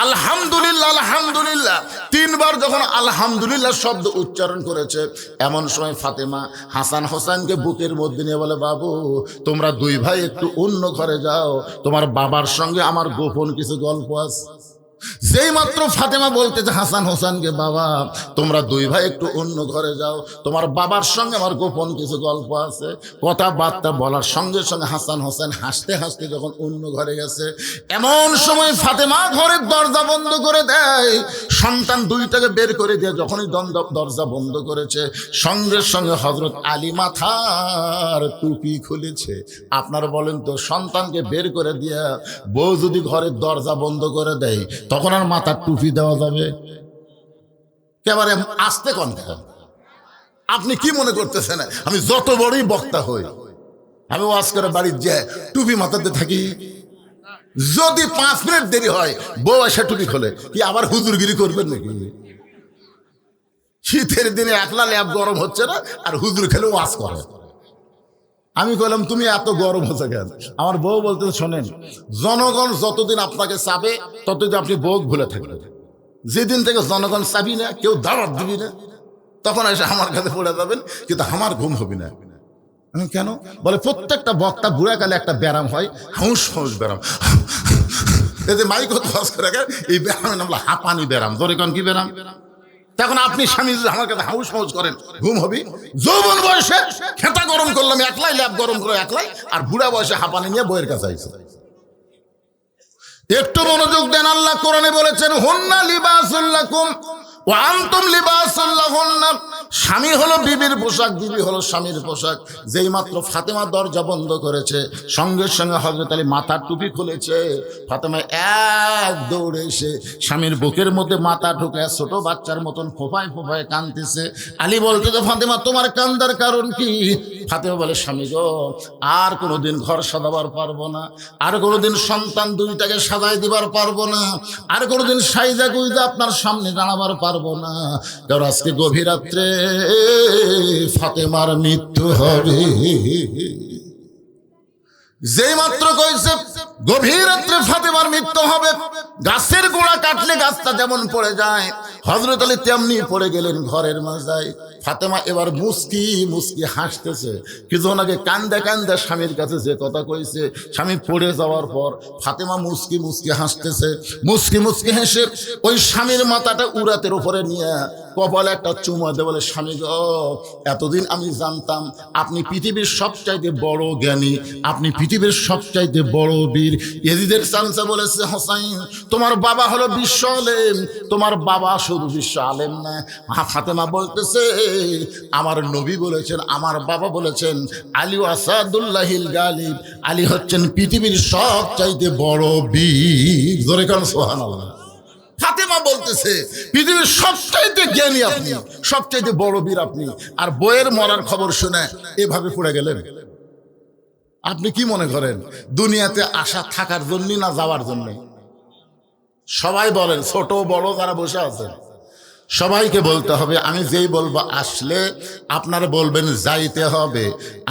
S1: আলহামদুলিল্লাহ, আলহামদুলিল্লাহ। 3 বার যখন আলহামদুলিল্লাহ শব্দ উচ্চারণ করেছে, এমন সময় ফাতেমা হাসান হোসেনকে বুকের মধ্যে নিয়ে বলে, বাবু তোমরা 2 ভাই একটু অন্য ঘরে যাও, তোমার বাবার সঙ্গে আমার গোপন কিছু গল্প আছে। যেই মাত্র ফাতেমা বলতেছে হাসান হোসেনকে, বাবা তোমরা 2 ভাই একটু অন্য ঘরে যাও, তোমার বাবার সঙ্গে আমার গোপন কিছু গল্প আছে, কথাবার্তা বলার সঙ্গে সঙ্গে হাসান হোসেন হাসতে হাসতে যখন অন্য ঘরে গেছে, এমন সময় ফাতেমা ঘরের দরজা বন্ধ করে দেয়। সন্তান 2টাকে বের করে দিয়ে যখনই দরজা বন্ধ করেছে, সঙ্গে সঙ্গে হযরত আলী মাথার টুপি খুলেছে। আপনারা বলেন তো, সন্তানকে বের করে দিয়ে বউ যদি ঘরের দরজা বন্ধ করে দেয়, তখন আর মাথার টুপি দেওয়া যাবে? একেবারে আস্তে কথা। আপনি কি মনে করতেছেন আমি যত বড়ই বক্তা হই, আমি ওয়াজ করে বাড়ির যে টুপি মাথাতে থাকি, যদি 5 মিনিট দেরি হয় বউ এসে টুপি খোলে, কি আবার হুজুরগিরি করবেন নাকি? শীতের দিনে একলা ল্যাব গরম হচ্ছে না, আর হুজুর খেলে ওয়াজ করে। আমি কইলাম তুমি এত গরম হচ্ছে কেন? আমার বউ বলতে, শোনেন, জনগণ যতদিন আপনাকে চাবে ততদিন আপনি বউ ভুলে থাকবেন। যেদিন থেকে জনগণ চাবি না, কেউ দাওয়াত দিবি না, তখন এসে আমার কাছে পড়ে যাবেন, কিন্তু আমার ঘুম হবে না। কেন? বলে প্রত্যেকটা বক্তা বুড়াকালে একটা ব্যায়াম হয়, হাউস হাউস ব্যায়াম, এই যে মাইক করে, এই ব্যায়ামের নাম হলো হাঁপানি ব্যায়াম। ধরে কোন কি ব্যায়াম? তখন আপনি স্বামী যদি আমার কাছে হাউস হাউস করেন, ঘুম হবে? যৌবন বয়সে খেতা গরম করলাম একলাই, ল্যাব গরম করে একলাই, আর বুড়া বয়সে হাঁপানি নিয়ে বইয়ের কাছে আইছে। একটু মনোযোগ দেন, আল্লাহ কোরআনে বলেছেন, হুন্না লিবাসুল লাকুম ওয়া আনতুম লিবাসুল লাহুন্না। স্বামী হলো বিবির পোশাক, বিবি হলো স্বামীর পোশাক। যেই মাত্র ফাতেমা দরজা বন্ধ করেছে, সঙ্গে সঙ্গে হযরত আলী মাথার টুপি খুলেছে। ফাতেমা এক দৌড়ে এসে স্বামীর বুকের মধ্যে মাথা ঢুকে ছোট বাচ্চার মতন ফোঁপায় ফোঁপায় কাঁদতেছে। আলী বলতেছে, ফাতেমা তোমার কান্দার কারণ কি? ফাতেমা বলে, স্বামী গো, আর কোনোদিন ঘর সাজাবার পারবো না, আর কোনোদিন সন্তান দুইটাকে সাজাই দিবার পারবো না, আর কোনোদিন সাইজা গুইজা আপনার সামনে দাঁড়াবার পারবো না, কারণ আজকে গভীর রাত্রে ফাতেমার মৃত্যু হবে। যেই মাত্র কইছে গভীর রাত্রে ফাতেমার মৃত্যু হবে, গাছের গোড়া কাটলে গাছটা যেমন পড়ে যায়, হযরত আলী তেমনি পড়ে গেলেন ঘরের মাজায়। ফাতেমা এবার মুস্কি মুস্কি হাসতেছে। কিছুক্ষণ আগে কান্দে কান্দে স্বামীর কাছে যে কথা কইছে, স্বামী পড়ে যাওয়ার পর ফাতেমা মুস্কি মুস্কি হাসতেছে। মুস্কি মুস্কি হেসে ওই স্বামীর মাথাটা উরাতের উপরে নিয়ে কপালে একটা চুমা দিয়ে বলে, স্বামী গো, এতদিন আমি জানতাম আপনি পৃথিবীর সবচাইতে বড় জ্ঞানী, আপনি পৃথিবীর সবচাইতে বড় বীর। এজিদের চামচা বলেছে, হোসাইন তোমার বাবা হলো বিশ্ব আলেম, তোমার বাবা শুধু বিশ্ব আলেম না। ফাতেমা বলতেছে, আমার নবী বলেছেন, আমার বাবা বলেছেন, আলী আসাদুল্লাহিল গালিব, আলী হচ্ছেন পৃথিবীর সবচাইতে বড় বীর। জোরে কারণ সুবহানাল্লাহ। ফাতেমা বলতেছে, পৃথিবীর সবচাইতে জ্ঞানী আপনি, সবচাইতে বড় বীর আপনি, আর বইয়ের মরার খবর শুনে এভাবে পড়ে গেলেন। আপনি কি মনে করেন দুনিয়াতে আসা থাকার জন্য না যাওয়ার জন্য? সবাই বলেন, ছোট বড় যারা বসে আছেন সবাইকে বলতে হবে, আমি যেই বলবো আসলে, আপনারা বলবেন যাইতে হবে।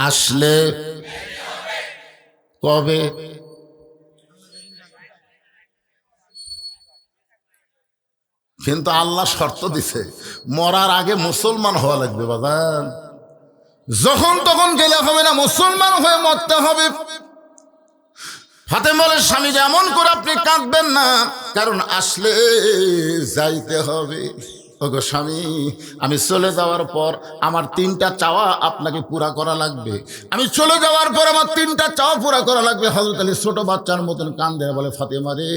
S1: আসলে কবে? কিন্তু আল্লাহ শর্ত দিছে, মরার আগে মুসলমান হওয়া লাগবে বাজান। যখন তখন গেলে হবে না, মুসলমান হয়ে মরতে হবে। ফাতেমা বলে, স্বামী এমন করে আপনি কাঁদবেন না, কারণ আসলে যাইতে হবে। ওগো স্বামী, আমি চলে যাওয়ার পর আমার 3টা চাওয়া আপনাকে পুরা করা লাগবে। আমি চলে যাওয়ার পর আমার 3টা চাওয়া পুরা করা লাগবে। হযরত আলী ছোট বাচ্চার মতন কান্দে বলে, ফাতেমা রে,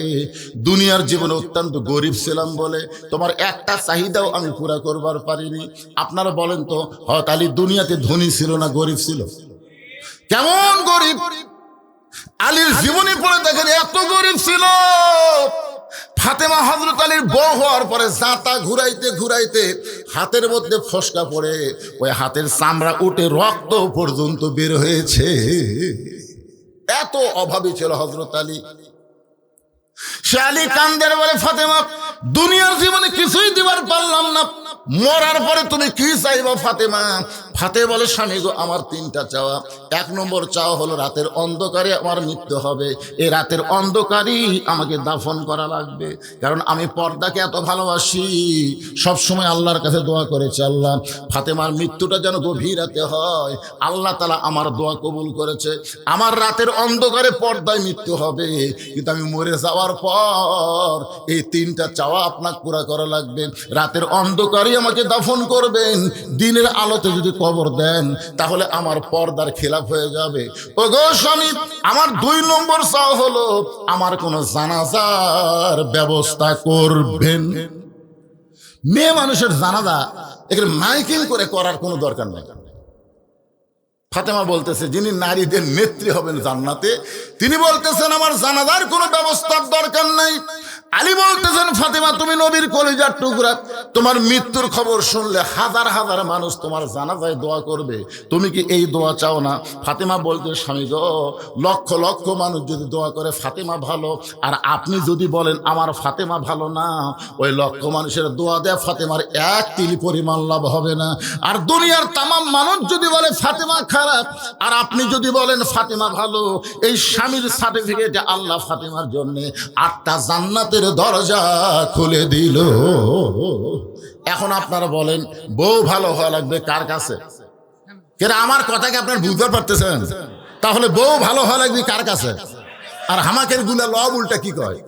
S1: দুনিয়ার জীবনে অত্যন্ত গরিব ছিলাম বলে তোমার একটা চাহিদাও আমি পুরা করবার পারিনি। আপনারা বলেন তো, হযরত আলী দুনিয়াতে ধনী ছিল না গরিব ছিল? কেমন গরিব! আলীর জীবনী পড়ে দেখেন এত গরিব ছিল। ফাতেমা হযরত আলীর বউ হওয়ার পরে জাঁতা ঘুরাইতে ঘুরাইতে হাতের মধ্যে ফসকা পড়ে ওই হাতের চামড়া উঠে রক্ত পর্যন্ত বের হয়েছে। এত অভাবী ছিল হযরত আলী। সে আলী কান্দের বলে, ফাতেমা দুনিয়ার জীবনে কিছুই দিবার পারলাম না, মরার পরে তুমি কি চাইবা ফাতেমা? ফাতেমা বলে, স্বামী গো, আমার 3টা চাওয়া। 1 নম্বর চাওয়া হলো রাতের অন্ধকারে আমার মৃত্যু হবে, এই রাতের অন্ধকারেই আমাকে দাফন করা লাগবে, কারণ আমি পর্দাকে এত ভালোবাসি। সব সময় আল্লাহর কাছে দোয়া করেছি, আল্লাহ ফাতেমার মৃত্যুটা যেন গভীর রাতে হয়। আল্লাহ তাআলা আমার দোয়া কবুল করেছে, আমার রাতের অন্ধকারে পর্দায় মৃত্যু হবে, কিন্তু আমি মরে যাওয়ার পর এই 3টা চাওয়া আপনাকে পুরা করা লাগবে। রাতের অন্ধকারে আমাকে দাফন করবেন, দিনের আলোতে যদি কবর দেন তাহলে আমার পর্দার খেলাফ হয়ে যাবে। ওগো স্বামী, আমার 2 নম্বর চাওয়া হলো আমার কোন জানাজার ব্যবস্থা করবেন। মেয়ে মানুষের জানাজা এখানে মাইকিং করে করার কোনো দরকার নেই। ফাতেমা বলতেছে, যিনি নারীদের নেত্রী হবেন জান্নাতে, তিনি বলতেছেন আমার জানাজার কোনো ব্যবস্থার দরকার নাই। আলী বলতেছেন, ফাতেমা তুমি নবীর কলিজার টুকরা, তোমার মৃত্যুর খবর শুনলে হাজার হাজার মানুষ তোমার জানাজায় দোয়া করবে, তুমি কি এই দোয়া চাও না? ফাতেমা বলতে, স্বামী গো, লক্ষ লক্ষ মানুষ যদি দোয়া করে ফাতেমা ভালো, আর আপনি যদি বলেন আমার ফাতেমা ভালো না, ওই লক্ষ মানুষের দোয়া দেয়া ফাতেমার 1 তিল পরিমাণ লাভ হবে না। আর দুনিয়ার তামাম মানুষ যদি বলে ফাতেমা খারাপ, আর আপনি যদি বলেন ফাতেমা ভালো, এই স্বামীর সার্টিফিকেটে আল্লাহ ফাতেমার জন্য 8টা জান্নাতের দরজা খুলে দিল। এখন আপনারা বলেন, বউ ভালো হওয়া লাগবে কার কাছে? কেন আমার কথাকে আপনারা বুঝতে পারতেছেন? তাহলে বউ ভালো হওয়া লাগবে কার কাছে? আর হামাকের গুলা লব উল্টা কি কয়,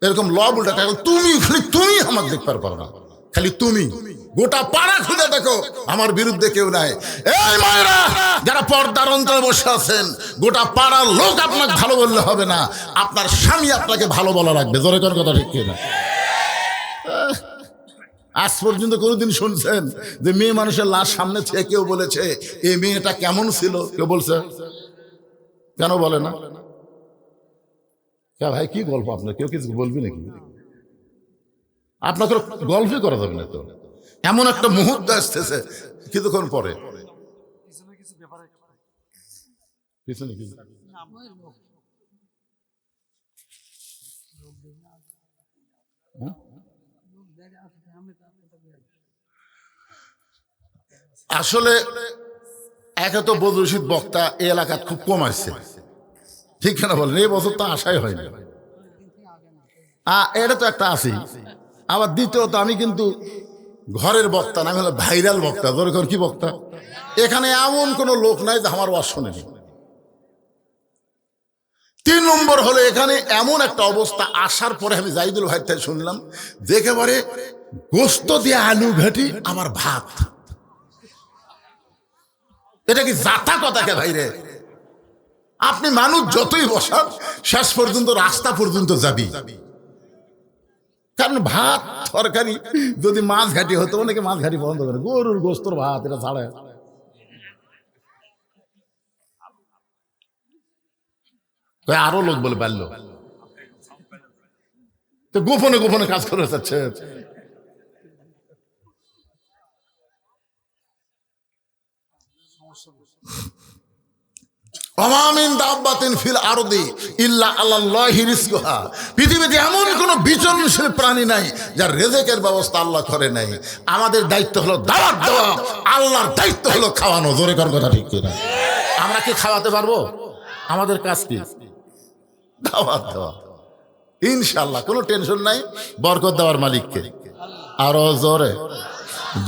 S1: এরকম লব উল্টা, তুমি খালি তুমি আমাকে দেখতে পারো না, খালি তুমি। গোটা পাড়া খুঁজে দেখো আমার বিরুদ্ধে কেউ নাই। এই মায়েরা যারা পর্দার অন্তরে বসে আছেন, গোটা পাড়ার লোক আপনাকে ভালো বললে হবে না, আপনার স্বামী আপনাকে ভালো বলা লাগবে। জোরে কোন কথা ঠিক কিনা? আজ পর্যন্ত কোনোদিন শুনছেন যে মেয়ে মানুষের লাশ সামনে থেকে কেউ বলেছে এই মেয়েটা কেমন ছিল? কেউ বলছে? কেন বলে না? ভাই কি গল্প আপনার? কেউ কিছু বলবি নাকি? আপনাকে গল্পই করা যাবে না তো। এমন একটা মুহূর্ত আসতেছে কিছুক্ষণ পরে আসলে একে তো বদরশীদ বক্তা এই এলাকায় খুব কম আসছে, ঠিক না বলেন? এই বছর তো আশাই হয়নি। এটা তো একটা আছেই। আবার দ্বিতীয়ত আমি কিন্তু ঘরের বক্তা না, আমি হলো ভাইরাল বক্তা। ধরে কি বক্তা? এখানে এমন কোনো লোক নাই যে আমার ওয়াজ শোনেনি। 3 নম্বর হলো এখানে এমন একটা অবস্থা আসার পরে আমি জাহিদুল ভাই থেকে শুনলাম দেখে পরে গোস্ত দিয়ে আলু ঘাটি আমার ভাত। এটা কি জাতা কথাকে ভাইরে? আপনি মানুষ যতই বসান শেষ পর্যন্ত রাস্তা পর্যন্ত যাবি, কারণ ভাত তরকারি যদি মাছ ঘাটি হতো অনেকে মাছ ঘাটি পছন্দ করে, গরুর গোস্তর ভাত এটা ছাড়া। আরো লোক বলে পারল তো গোপনে গোপনে কাজ করে যাচ্ছে। পৃথিবীতে এমন কোন বিচরণশীল প্রাণী নাই যার রেজেকের ব্যবস্থা আল্লাহ করে নাই। আমাদের দায়িত্ব হলো দাওয়াত দেওয়া, আল্লাহর দায়িত্ব হলো খাওয়ানো। জোরে কর কথা ঠিক কিনা? আমরা কি খাওয়াতে পারবো? আমাদের কাজ কি? দাওয়াত দেওয়া। ইনশাআল্লাহ কোনো টেনশন নাই, বরকত দেওয়ার মালিককে। আরো জোরে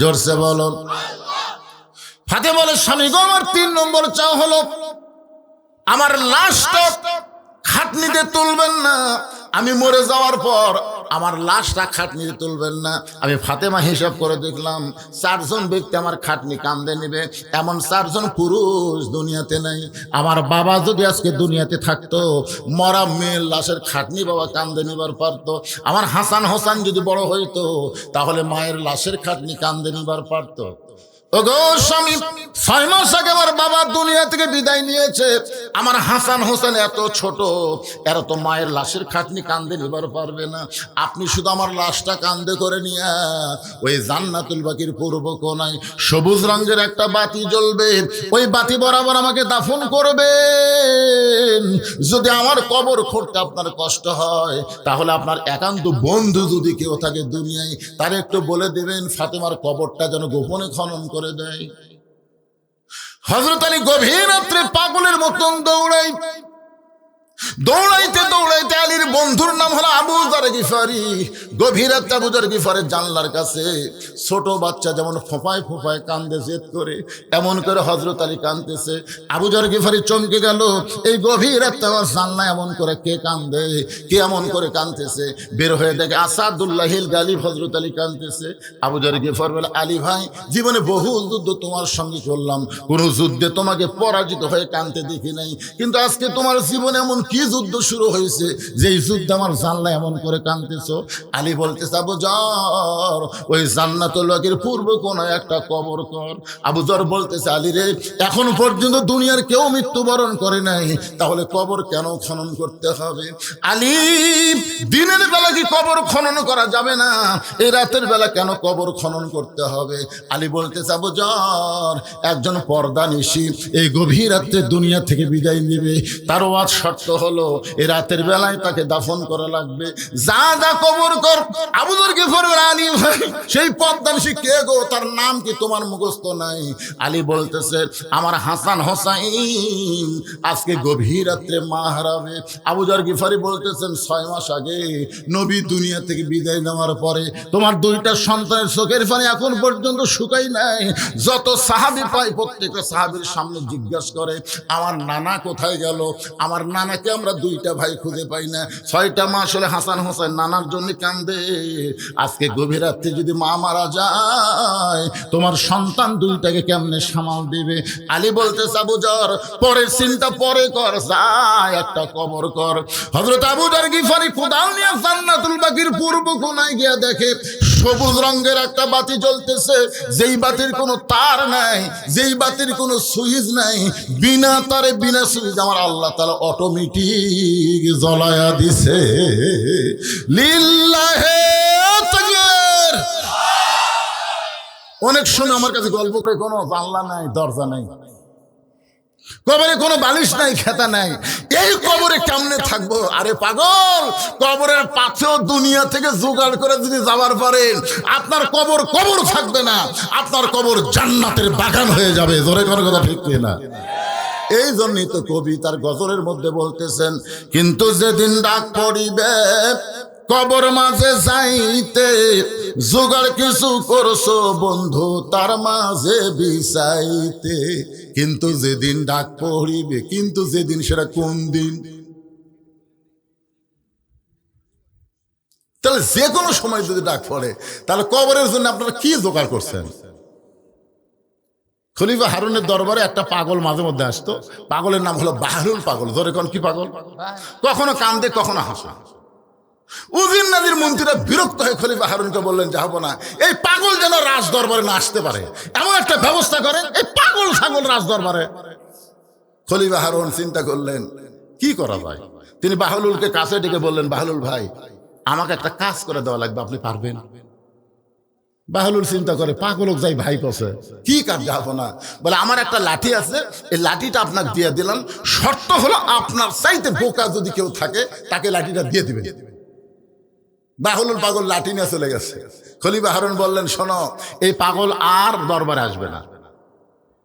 S1: জোরসে বলো। ফাতে বলে স্বামী গো আমার 3 নম্বর চাও হলো আমার লাশটা খাটনিতে তুলবেন না। আমি মরে যাওয়ার পর আমার লাশটা খাটনিতে তুলবেন না। আমি ফাতেমা হিসাব করে দেখলাম 4 জন ব্যক্তি আমার খাটনি কান্দে নেবে, এমন 4 জন পুরুষ দুনিয়াতে নাই। আমার বাবা যদি আজকে দুনিয়াতে থাকতো, মরা মেয়ের লাশের খাটনি বাবা কান্দে নিবার পারতো। আমার হাসান হোসেন যদি বড় হইতো তাহলে মায়ের লাশের খাটনি কান্দে নিবার পারতো। ওগো স্বামী 6 মাস আগে আমার বাবা দুনিয়া থেকে বিদায় নিয়েছে। আমার হাসান হোসেন এত ছোট, এরা তো মায়ের লাশের খাটনি কান্দে নিবার পারবে না। আপনি শুধু আমার লাশটা কান্দে করে নিয়ে ওই জান্নাতুল বাকির পূর্ব কোণায় সবুজ রঙের একটা বাতি জ্বলবে, ওই বাতি বরাবর আমাকে দাফন করবেন। যদি আমার কবর খুঁড়তে আপনার কষ্ট হয় তাহলে আপনার একান্ত বন্ধু যদি কেউ থাকে দুনিয়ায়, তার একটু বলে দেবেন ফাতেমার কবরটা যেন গোপনে খনন করে দেয়। হযরত আলী গভীর রাত্রে পাগলের মতন দৌড়াইতে দৌড়াইতে আলীর বন্ধুর নাম হলো আবু যর গিফারি। গভীর রাতে আবু যর গিফারের জানলার কাছে ছোট বাচ্চা যেমন ফোঁপায় ফোঁপায় কান্দে জেদ করে, এমন করে হযরত আলী কাঁদতেছে। আবু যর গিফারি চমকে গেল, এই গভীর রাতে আমার জানলা এমন করে কে কান্দে, কে এমন করে কাঁদতেছে? বের হয়ে দেখে আসাদুল্লাহিল গালিব হযরত আলী কাঁদতেছে। আবু যর গিফার বলে, আলী ভাই জীবনে বহু যুদ্ধ তোমার সঙ্গে করলাম, কোন যুদ্ধে তোমাকে পরাজিত হয়ে কাঁদতে দেখি নাই, কিন্তু আজকে তোমার জীবনে এমন কি যুদ্ধ শুরু হয়েছে যে যুদ্ধ আমার জানলা এমন করে কাঁদতেছো? আলী বলতেছে, আবু যর ওই জান্নাতুল বাকির পূর্ব কোণায় একটা কবর কর। আবু যর বলতেছে, আলী রে এখন পর্যন্ত দুনিয়ার কেউ মৃত্যুবরণ করে নাই, তাহলে কবর কেন খনন করতে হবে? আলী দিনের বেলা কি কবর খনন করা যাবে না? এই রাতের বেলা কেন কবর খনন করতে হবে? আলী বলতেছে, আবু যর একজন পর্দানিশী এই গভীর রাতে দুনিয়া থেকে বিদায় নেবে, তার ওয়াজ শর্ত হলো এই রাতের বেলায় তাকে দাফন করা লাগবে। যা যা কবর কর। আবু যর গিফার বলে, আলী ভাই সেই পদ্মানিশী কে গো? তার নাম কি তোমার মুখস্থ নাই? আলী বলতেছে, আমার হাসান হোসাইন আজকে গভীর রাত্রে মা হারাবে। আবু যর গিফারি বলতেছেন, 6 মাস আগে নবী দুনিয়া থেকে বিদায় নেওয়ার পরে তোমার 2টা সন্তানের চোখের পানি এখন পর্যন্ত শুকাই নাই। যত সাহাবী পায় প্রত্যেকটা সাহাবীর সামনে জিজ্ঞাসা করে, আমার নানা কোথায় গেল? আমার নানাকে আমরা 2টা ভাই খুঁজে পাই না। 6টা মাস হলে হাসান হোসেন নানার জন্য কান্দে। আজকে গভীর রাত্রে যদি মা মারা যায় তোমার সন্তান 2টাকে কেমনে সামাল দিবে? আলী বলতেছে, আবু যর পরের চিন্তা পরে কর, যায় একটা কবর কর। হযরত আবু যর গিফারি কোদাল নিয়ে জান্নাতুল বাকির পূর্ব কোণায় গিয়ে দেখে সবুজ রঙের একটা বাতি জ্বলতেছে, যেই বাতির কোনো তার নাই, যেই বাতির কোনো সুইচ নাই, বিনা তারে বিনা সুইচ আমার আল্লাহ তাআলা অটোমেটিক জ্বলায়া দিছে। লিল্লাহে তাকবীর। অনেক সময় আমার কাছে গল্প করে, কোনো জানলা নাই, দরজা নাই, কবরে কোনো বালিশ নাই, খেতা নাই, এই কবরে কেমনে থাকবো? আরে পাগল, কবরের পাথেও দুনিয়া থেকে জোগাড় করে যদি যাবার পারেন, আপনার কবর কবর থাকবে না, আপনার কবর জান্নাতের বাগান হয়ে যাবে। জোরে কোনো কথা ঠিক না? এই জন্যই তো কবি তার গজলের মধ্যে বলতেছেন, কিন্তু যেদিন ডাক পড়িবে কবর মাঝে যাইতে, জোগাড় কিছু করছো বন্ধু তার মাঝে বিছাইতে। কিন্তু যেদিন ডাক পড়িবে, কিন্তু যেদিন, সেটা কোন দিন? তাহলে যে কোনো সময় যদি ডাক পড়ে, তাহলে কবরের জন্য আপনারা কি জোগাড় করছেন? খলিফা হারুনের দরবারে একটা পাগল মাঝে মধ্যে আসতো, পাগলের নাম হলো বাহরুল পাগল। ধরে কোন কি পাগল? কখনো কান্দে কখনো হাসে। উজির নাজির মন্ত্রীরা বিরক্ত হয়ে খলিফা হারুনকে বললেন, যাবো না, এই পাগল যেন রাজ দরবারে না আসতে পারে, এমন একটা ব্যবস্থা করেন, এই পাগল ছাগল রাজ দরবারে। খলিফা হারুন চিন্তা করলেন কি করা যায়। তিনি বাহলুলকে কাছে ডেকে বললেন, বাহলুল ভাই, আমাকে একটা কাজ করে দেওয়া লাগবে, আপনি পারবেন? বাহলুল চিন্তা করে, পাগলক যাই ভাই কছে, কি কাজ? যাবো না। বলে, আমার একটা লাঠি আছে, এই লাঠিটা আপনাকে দিয়ে দিলাম, শর্ত হলো আপনার চাইতে বোকা যদি কেউ থাকে তাকে লাঠিটা দিয়ে দিবেন। বাহলুল পাগল লাঠি নিয়ে চলে গেছে। খলিফা হারুন বললেন, শোনো, এই পাগল আর দরবারে আসবে না।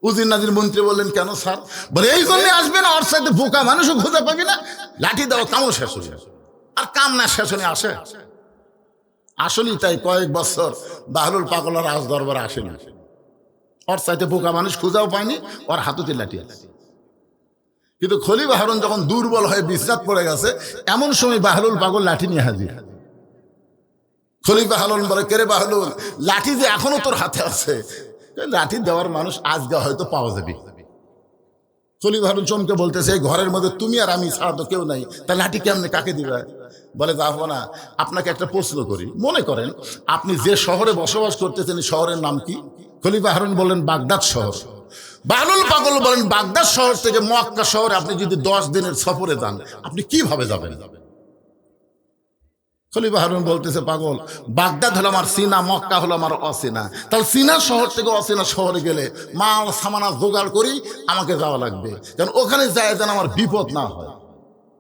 S1: উজির নাজির মন্ত্রী বললেন, কেন স্যার? বলে, এই জন্য আসবে না, ওর সাথে বোকা মানুষও খুঁজে পাবি না, লাঠি দেওয়া কামও শেষ হয়ে যায়। আর কাম না শেষ হয়ে আসে। আসলেই তাই, কয়েক বছর বাহলুল পাগল আর রাজ দরবারে আসেনি। ওর সাথে বোকা মানুষ খুঁজাও পায়নি, ওর হাতুতে লাঠি আছে। কিন্তু খলিফা হারুন যখন দুর্বল হয়ে বিশ্রাত পড়ে গেছে, এমন সময় বাহলুল পাগল লাঠি নিয়ে হাজির। খলিফা হারুন বলে, কেরে বাহলুল, লাঠি যে এখনো তোর হাতে আছে, লাঠি দেওয়ার মানুষ আজকে হয়তো পাওয়া যাবে। খলিফা হারুন চমকে বলতেছে, এই ঘরের মধ্যে তুমি আর আমি ছাড়া তো কেউ নাই, তা লাঠি কেমনে কাকে দিবে? বলে, যাবো না। আপনাকে একটা প্রশ্ন করি, মনে করেন আপনি যে শহরে বসবাস করতেছেন, শহরের নাম কি? খলিফা হারুন বললেন, বাগদাদ শহর। বাহলুল পাগল বলেন, বাগদাদ শহর থেকে মক্কা শহরে আপনি যদি 10 দিনের সফরে যান, আপনি কিভাবে যাবেন? খলিফা হারুন বলতেছে, পাগল, বাগদাদ হলো আমার সিনা, মক্কা হলো আমার অসিনা, তাহলে সিনা শহর থেকে অসিনা শহরে গেলে মাল সামানা জোগাড় করি আমাকে যাওয়া লাগবে, কারণ ওখানে যায় যেন আমার বিপদ না হয়।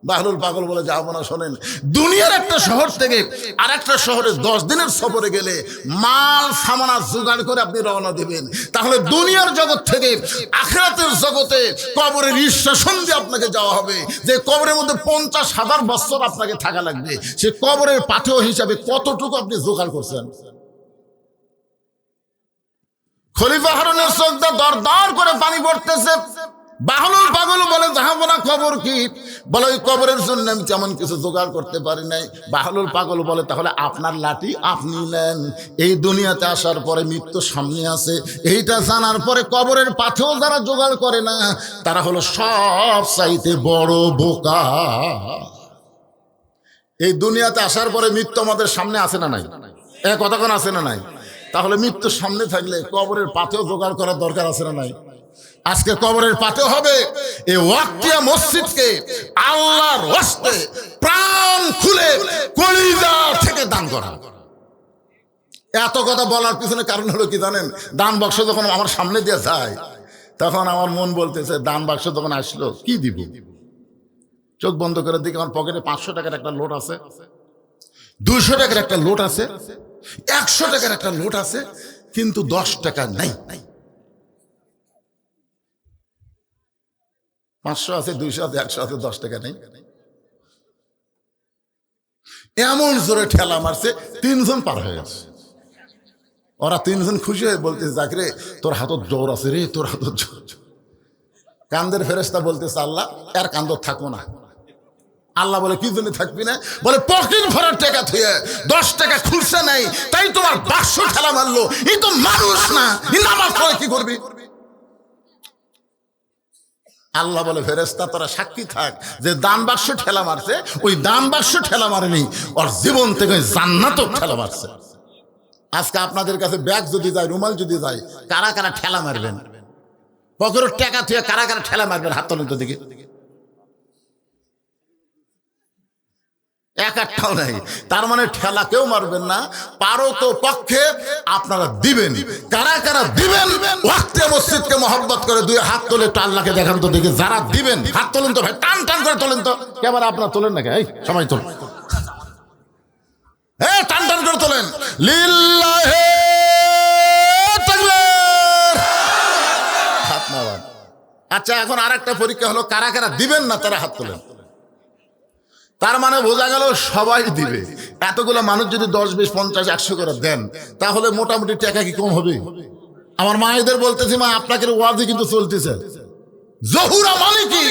S1: বাহলুল পাগল বলে, যাবো না। শোনেন, দুনিয়ার একটা শহর থেকে আর একটা শহরে 10 দিনের সফরে গেলে মাল সামানা জোগাড় করে আপনি রওনা দেবেন, তাহলে দুনিয়ার জগৎ থেকে আখিরাতের জগতে কবরের ঈশ্বাসন দিয়ে আপনাকে যাওয়া হবে, যে কবরের মধ্যে 50,000 বছর আপনাকে থাকা লাগবে। সে কবরের পাথেয় হিসাবে কতটুকু আপনি জোগাড় করছেন? খলিফা হারুনের চোখ দিয়ে দর দর করে পানি পড়তেছে। বাহলুল পাগল বলে, যাবো না। খবর কি? বলে, ওই কবরের জন্য আমি তেমন কিছু জোগাড় করতে পারি নাই। বাহলুল পাগল বলে, তাহলে আপনার লাঠি আপনি নেন। এই দুনিয়াতে আসার পরে মৃত্যু সামনে আছে, এইটা জানার পরে কবরের পাথেও যারা জোগাড় করে না, তারা হলো সব চাইতে বড় বোকা। এই দুনিয়াতে আসার পরে মৃত্যু আমাদের সামনে আছে না নাই? কতক্ষণ আছে না নাই? তাহলে মৃত্যুর সামনে থাকলে কবরের পাথেও জোগাড় করার দরকার আছে না নাই? আজকে কবরের পাথেও হবে এই ওয়াক্তিয়া মসজিদকে আল্লাহর ওয়াস্তে প্রাণ খুলে কলিজা থেকে দান করা। এত কথা বলার পিছনে কারণ হলো কি জানেন? দান বাক্স যখন আমার সামনে দিয়ে যায়, তখন আমার মন বলতেছে, দান বাক্স যখন আসলো কি দিব? চোখ বন্ধ করে দিকে আমার পকেটে 500 টাকার একটা নোট আছে, 200 টাকার একটা নোট আছে, 100 টাকার একটা নোট আছে, কিন্তু 10 টাকা নাই। 500 আছে, 200 আছে, 100 আছে, 10 টাকা নেই। এমন জোরে ঠেলা মারছে, 3 জন পার হয়ে গেছে। ওরা 3 জন খুশি হয়ে বলতেছে, জাকিরে তোর হাতত জোর আছে রে, তোর হাতত জোর। কান্দের ফেরেশতা বলতেছে, আল্লাহ এর কান্দর থাকবো না। আল্লাহ বলে, কি জন্য থাকবি না? বলে, পকেট ভরার টাকা থুয়ে 10 টাকা খুলছে নাই, তাই তোমার 500 ঠেলা মারলো। এই তো মানুষ না, নামাজ পড়ে কি করবি? আল্লাহ বলে, ফেরেশতা তোরা সাক্ষী থাক যে দান বাক্স ঠেলা মারছে, ওই দান বাক্স ঠেলা মারেনি, ওর জীবন থেকে জান্নাতও ঠেলা মারছে। আজকে আপনাদের কাছে ব্যাগ যদি যায়, রুমাল যদি যায়, কারা কারা ঠেলা মারবেন? পকেটের টাকা থেকে কারা কারা ঠেলা মারবেন? হাত তোলেন তো দিকে। এক একটাও নাই। তার মানে ঠেলা কেউ মারবেন না, পারো তো পক্ষে আপনারা দিবেন। কারা কারা দিবেন? ওয়াক্তে মসজিদকে মহব্বত করে দুই হাত তোলে একটু আল্লাহকে দেখান তো দেখি। যারা দিবেন হাত তোলেন তো ভাই, টান টান করে তোলেন তো। কেমন আপনারা তোলেন নাকি? এই সবাই তোলেন, টান টান করে তোলেন। লিল্লাহি তাকবীর। হাত নামান। আচ্ছা, এখন আর একটা পরীক্ষা হলো, কারা কারা দিবেন না তারা হাত তোলেন। তার মানে বোঝা গেল সবাই দিবে। এতগুলো মানুষ যদি 10, 20, 50, 100 করে দেন, তাহলে মোটামুটি টাকা কি কম হবে? আমার মায়েদের বলতেছি, মা আপনাকে ওয়াজি কিন্তু চলতেছে। জহুরা মালিকি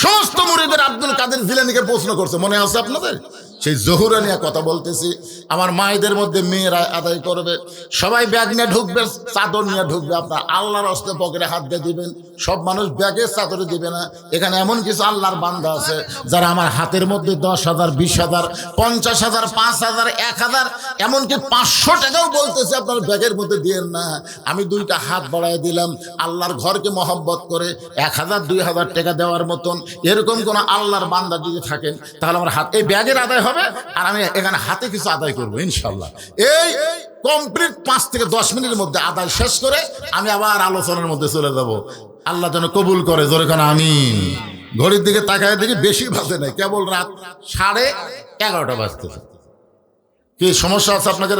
S1: সমস্ত মুরিদের আব্দুল কাদের জিলানীকে প্রশ্ন করছে, মনে আছে আপনাদের? সেই জহুরা নিয়ে কথা বলতেছি। আমার মায়েদের মধ্যে মেয়েরা আদায় করবে, সবাই ব্যাগ নিয়ে ঢুকবে, চাদর নিয়ে ঢুকবে। আপনার আল্লাহর হস্তে পকেটে হাত দিয়ে দিবেন। সব মানুষ ব্যাগে চাদরে দিবে না। এখানে এমন কিছু আল্লাহর বান্দা আছে যারা আমার হাতের মধ্যে 10,000, 20,000, 50,000, 5,000, 1,000, এমনকি 500 টাকাও বলতেছে আপনার ব্যাগের মধ্যে দিয়েন না। আমি 2টা হাত বাড়ায় দিলাম আল্লাহর ঘরকে মহব্বত করে। 1,000, 2,000 টাকা দেওয়ার মতন এরকম কোন আল্লাহর বান্দা যদি থাকেন, তাহলে আমার হাত এই ব্যাগের আদায় হবে, আর আমি এখানে হাতে কিছু আদায় করবো ইনশাল্লাহ। এই কমপ্লিট 5 থেকে 10 মিনিটের মধ্যে আদায় শেষ করে আমি আবার আলোচনার মধ্যে চলে যাব। আল্লাহ যেন কবুল করে, জোরে কান আমিন। ঘড়ির দিকে তাকায় দেখি বেশি বাজে নাই, কেবল রাত 11:30 বাজতেছে। কি সমস্যা আছে আপনাদের?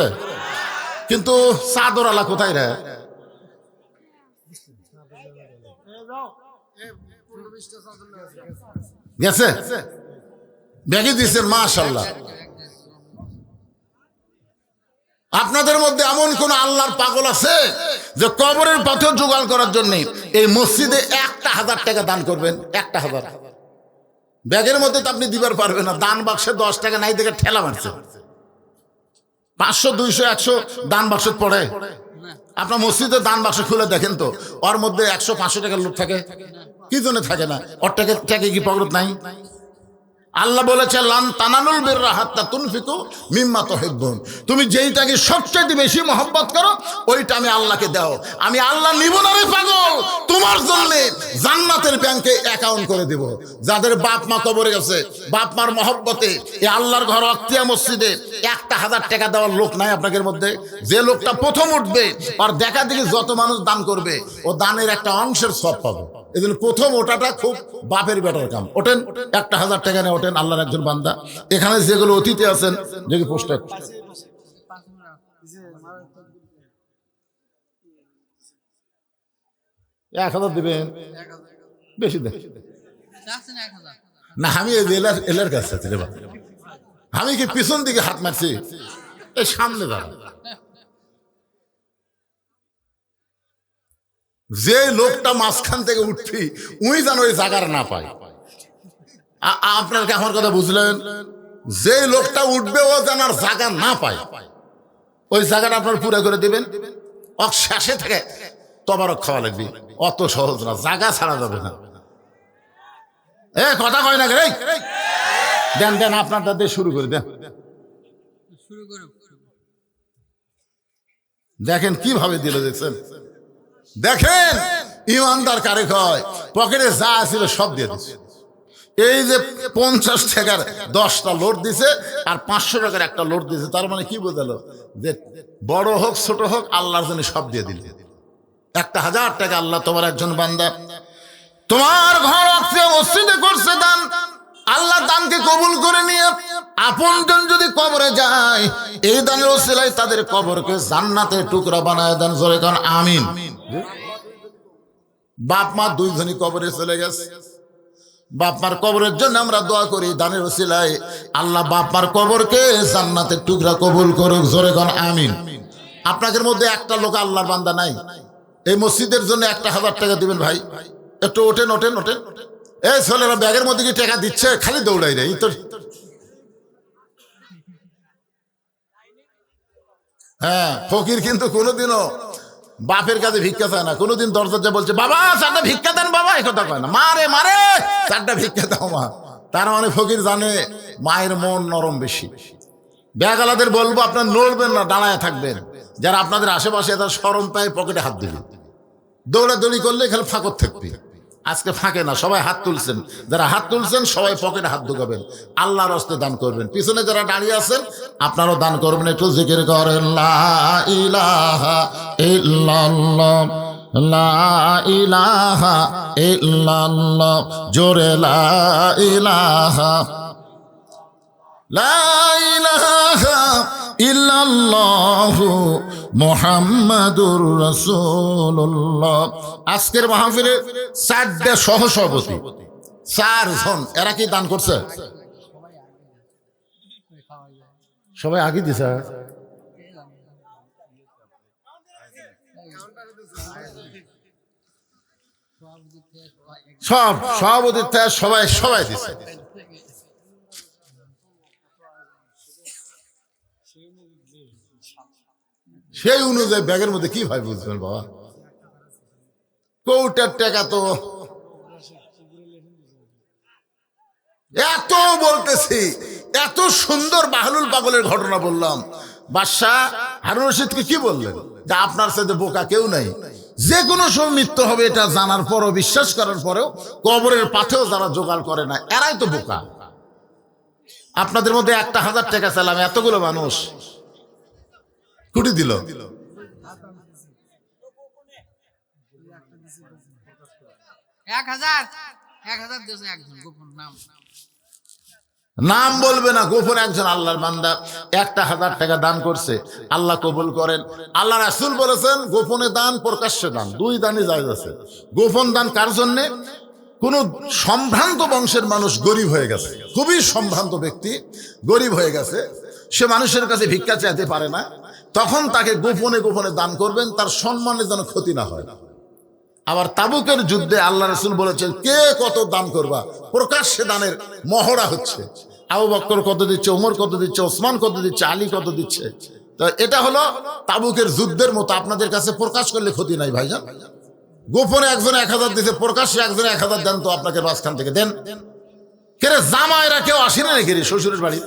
S1: কিন্তু চাদর আলা কোথায় রে? গেছে? ব্যাগে দিচ্ছেন, মাশাআল্লাহ। আপনাদের মধ্যে এমন কোন আল্লাহর পাগল আছে যে কবরের পাথর জোগাড় করার জন্য এই মসজিদে 1,000 টাকা দান করবেন? 1,000 ব্যাগের মধ্যে তো আপনি দিবার পারবেন না। দান বাক্সে 10 টাকা নাই দেখে ঠেলা মারছে। 500, 200, 100 দান বাক্স পড়ে। আপনার মসজিদের দান বাক্স খুলে দেখেন তো, ওর মধ্যে 100, 500 টাকার লোক থাকে? কি জন্য থাকে না? ওর টাকা কি পকেট নাই? আল্লাহ বলেছে, লান তানালুল বিররা হাত্তা তুনফিকু মিম্মা তুহিব্বুন। তুমি যেইটাকে সবচেয়ে বেশি মহব্বত করো ওইটা আমি আল্লাহকে দাও। আমি আল্লাহ নিব না রে পাগল, তোমার জন্য জান্নাতের ব্যাংকে অ্যাকাউন্ট করে দেব। যাদের বাপ মা কবরে গেছে, বাপ মার মহব্বতে এই আল্লাহর ঘর অক্তিয়া মসজিদে 1,000 টাকা দেওয়ার লোক নাই আপনাদের মধ্যে? যে লোকটা প্রথম উঠবে আর দেখা দেখি যত মানুষ দান করবে, ও দানের একটা অংশের সব পাবে। এই জন্য প্রথম ওটাটা খুব বাপের বেটার কাম। ওঠেন, 1,000 টাকা নিয়ে ওঠেন, আল্লাহর একজন বান্দা। এখানে যেগুলো অতিথি আছেন, যে পোস্টার 1,000 দিবেন, বেশি দেন না। আমি এলার কাছে আছি রে বাবা। আমি কি পিছন দিকে হাত মারছি? এই সামনে দাঁড়া। যে লোকটা মাঝখান থেকে উঠবি উই যেন ওই জায়গার না পায়। আপনার কি আমার কথা বুঝলেন? যে লোকটা উঠবে ও যেন আর জায়গা না পায়, ওই জায়গাটা আপনার পুরো করে দিবেন। শেষে থেকে তবারক খাওয়া লাগবে। অত সহজ না, জায়গা ছাড়া যাবে না। কথা কয় না রে? দেন দেন, আপনারটা দিয়ে শুরু করে দেন। দেখেন কিভাবে দিল, দেখছেন? দেখেন ইমানদার কারে কয়, পকেটে যা ছিল সব দিয়ে দিচ্ছে। এই যে 50 টাকার 10টা লোড দিছে আর 500 টাকার একটা লোড দিছে, তার মানে কি বোঝালো? যে বড় হোক ছোট হোক আল্লাহর জন্য সব দিয়ে দিল। 1,000 টাকা আল্লাহ তোমার একজন বান্দা, তোমার ঘর মসজিদে করছে দান, আল্লাহ দানকে কবুল করে নিয়ে আপনজন যদি কবরে যায়, এই দানের ওসিলায় তাদের কবরকে জান্নাতের টুকরা বানায় দেন। জোরে কান আমিন। বাপ মা দুইজনই কবরে চলে গেছে, বাপ মার কবরের জন্য আমরা দোয়া করি, দানের ওসিলায় আল্লাহ বাপ মার কবরকে জান্নাতের টুকরা কবুল করুক। জোরে কান আমিন। আপনাদের মধ্যে একটা লোক আল্লাহর বান্দা নাই? এই মসজিদের জন্য 1,000 টাকা দিবেন ভাই। একটু ওঠেন ওঠেন ওঠেন। এই ছেলেরা ব্যাগের মধ্যে কি টাকা দিচ্ছে? খালি দৌড়াই রে। হ্যাঁ, ফকির কিন্তু কোনোদিনও বাপের কাছে ভিক্ষা চায় না। কোনোদিন দরজা বলছে, বাবা 4টা ভিক্ষা দেন বাবা, এই কথা কয় না। মারে মারে 4টা ভিক্ষা দাও মা। তার মানে ফকির জানে মায়ের মন নরম বেশি। ব্যাগওয়ালাদের বলবো, আপনার নড়বেন না, দাঁড়ায় থাকবেন। যারা আপনাদের আশেপাশে তারা শরম পায় পকেটে হাত দিবে, দৌড়াদৌড়ি করলে খালি ফাঁকর থাকবে। আজকে ফাঁকে না, সবাই হাত তুলছেন। যারা হাত তুলছেন সবাই পকেটে হাত ঢুকাবেন, আল্লাহর রাস্তায় দান করবেন। পিছনে যারা দাঁড়িয়ে আছেন আপনারাও দান করবেন। একটু জিকির করেন লা ইলাহা ইল্লাল্লাহ, লা ইলাহা ইল্লাল্লাহ, জোরে লা ইলাহা, লা ইলাহা ইল্লাল্লাহু মুহাম্মাদুর রাসূলুল্লাহ। আজকের মাহফিলে 4টা সহসভাপতি, 4 জন, এরা কি দান করছে? সবাই আগে দিছে। সব সভাপতির থেকে সবাই সবাই দিছে। সেই অনুযায়ী ব্যাগের মধ্যে কি ভাই বুঝবেন বাবা, কৌটার টাকা তো এত বলতেছি, এত সুন্দর বাহলুল পাগলের ঘটনা বললাম। বাদশাহ হারুন রশিদকে কি বললেন যে আপনার সাথে বোকা কেউ নাই, যে কোনো সময় মৃত্যু হবে এটা জানার পরও, বিশ্বাস করার পরেও কবরের পাথেও যারা জোগাড় করে না এরাই তো বোকা। আপনাদের মধ্যে 1,000 টাকা চাইলাম, এতগুলো মানুষ কুটি দিল। নাম বলবে না, গোপন একজন আল্লাহর বান্দা 1,000 টাকা দান করছে, আল্লাহ কবুল করেন। আল্লাহ রাসূল বলেছেন গোপনে দান প্রকাশ্যে দান 2 দানই জায়েজ আছে। গোপন দান কার জন্যে? কোন সম্ভ্রান্ত বংশের মানুষ গরিব হয়ে গেছে, খুবই সম্ভ্রান্ত ব্যক্তি গরিব হয়ে গেছে, সে মানুষের কাছে ভিক্ষা চাইতে পারে না, তখন তাকে গোপনে গোপনে দান করবেন, তার সম্মানের যেন ক্ষতি না হয়। আবার তাবুকের যুদ্ধে আল্লাহ রাসূল বলেছেন কে কত দান করবা, প্রকাশ্যে দানের মহড়া হচ্ছে। আবু বকর কত দিচ্ছে, ওমর কত দিচ্ছে, ওসমান কত দিচ্ছে, আলী কত দিচ্ছে। তো এটা হলো তাবুকের যুদ্ধের মতো, আপনাদের কাছে প্রকাশ করলে ক্ষতি নাই ভাইজান। গোপনে একজন 1,000 দিচ্ছে, প্রকাশ্যে একজন 1,000 দেন তো, আপনাকে মাঝখান থেকে দেন। কেরে জামাইরা কেউ আসে না নাকি শ্বশুরের বাড়ি?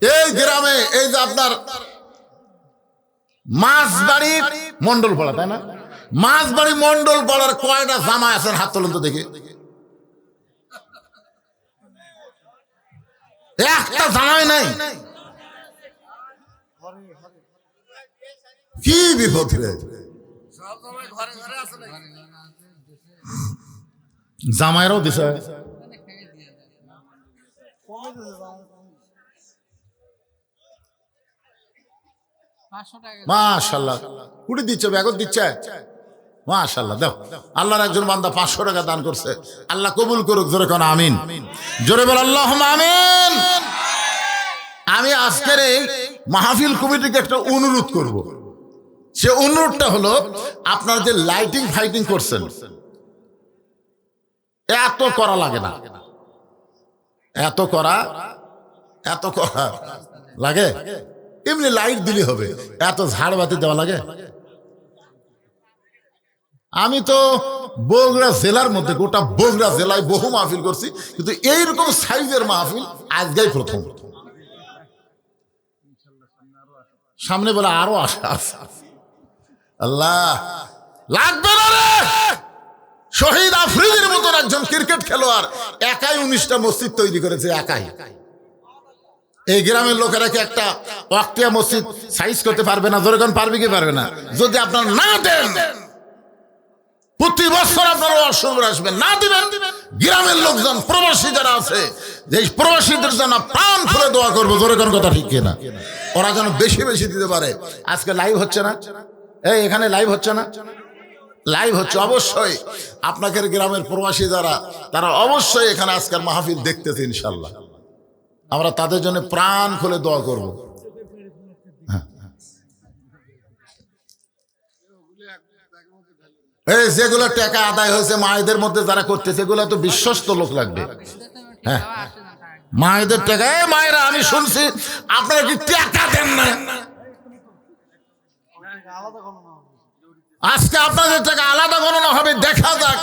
S1: এই গ্রামে এই যে আপনার মাছবাড়ি মন্ডল পাড়া, তাই না? মাছবাড়ি মন্ডল পাড়ার কয়টা জামাই আছেন হাত তোলেন তো দেখি। একটা জামাই নাই, কি বিপদ রে। জামাইরাও দিছে, মাশাআল্লাহ। কুড়ি দিচ্ছে, ব্যাগত দিচ্ছে, মাশাআল্লাহ। দাও, আল্লাহর একজন বান্দা 500 টাকা দান করছে, আল্লাহ কবুল করুক। জোরে কোন আমিন, জোরে বল আল্লাহুম্মা আমিন। আমি আজকের এই মাহফিল কমিটিকে একটা অনুরোধ করব। সে অনুরোধটা হলো, আপনারা যে লাইটিং ফাইটিং করছেন এত করা লাগে না, এত করা লাগে? এমনি লাইট দিলে হবে, এত ঝাড়বাতি দেওয়া লাগে? আমি তো বগুড়া জেলার মধ্যে, গোটা বগুড়া জেলায় বহু মাহফিল করছি, কিন্তু এইরকম সাইজের মাহফিল আজকেই প্রথম। সামনে বলে আরো আশা আছে। আল্লাহ লাগবে না রে। শহীদ আফ্রিদির মতন একজন ক্রিকেট খেলোয়াড় একাই 19টা মসজিদ তৈরি করেছে, একাই। এই গ্রামের লোকেরা কি একটা ওয়াক্তিয়া মসজিদ সাইজ করতে পারবে না? জোরেগণ পারবে কি পারবে না? যদি আপনারা না দেন, প্রতি বছর আপনারা অসুবিধা আসবেন, না দিবেন, গ্রামের লোকজন প্রবাসী যারা আছে, যে প্রবাসীদের জন্য প্রাণ খুলে দোয়া করবো। জোরেগণ কথা ঠিক কিনা? ওরা যেন বেশি বেশি দিতে পারে। আজকে লাইভ হচ্ছে না? এই এখানে লাইভ হচ্ছে না? লাইভ হচ্ছে। অবশ্যই আপনাদের গ্রামের প্রবাসী যারা, তারা অবশ্যই এখানে আজকের মাহফিল দেখতেছে। ইনশাল্লাহ আমরা তাদের জন্য প্রাণ খুলে দোয়া করব। এই যেগুলো টাকা আদায় হয়েছে মায়েদের মধ্যে যারা করতেছে, এগুলো তো বিশ্বস্ত লোক লাগবে। হ্যাঁ, মায়েদের টাকা। এই মায়েরা, আমি শুনছি আপনারা কি টাকা দেন না? আজকে আপনাদের টাকা আলাদা গণনা হবে, দেখা যাক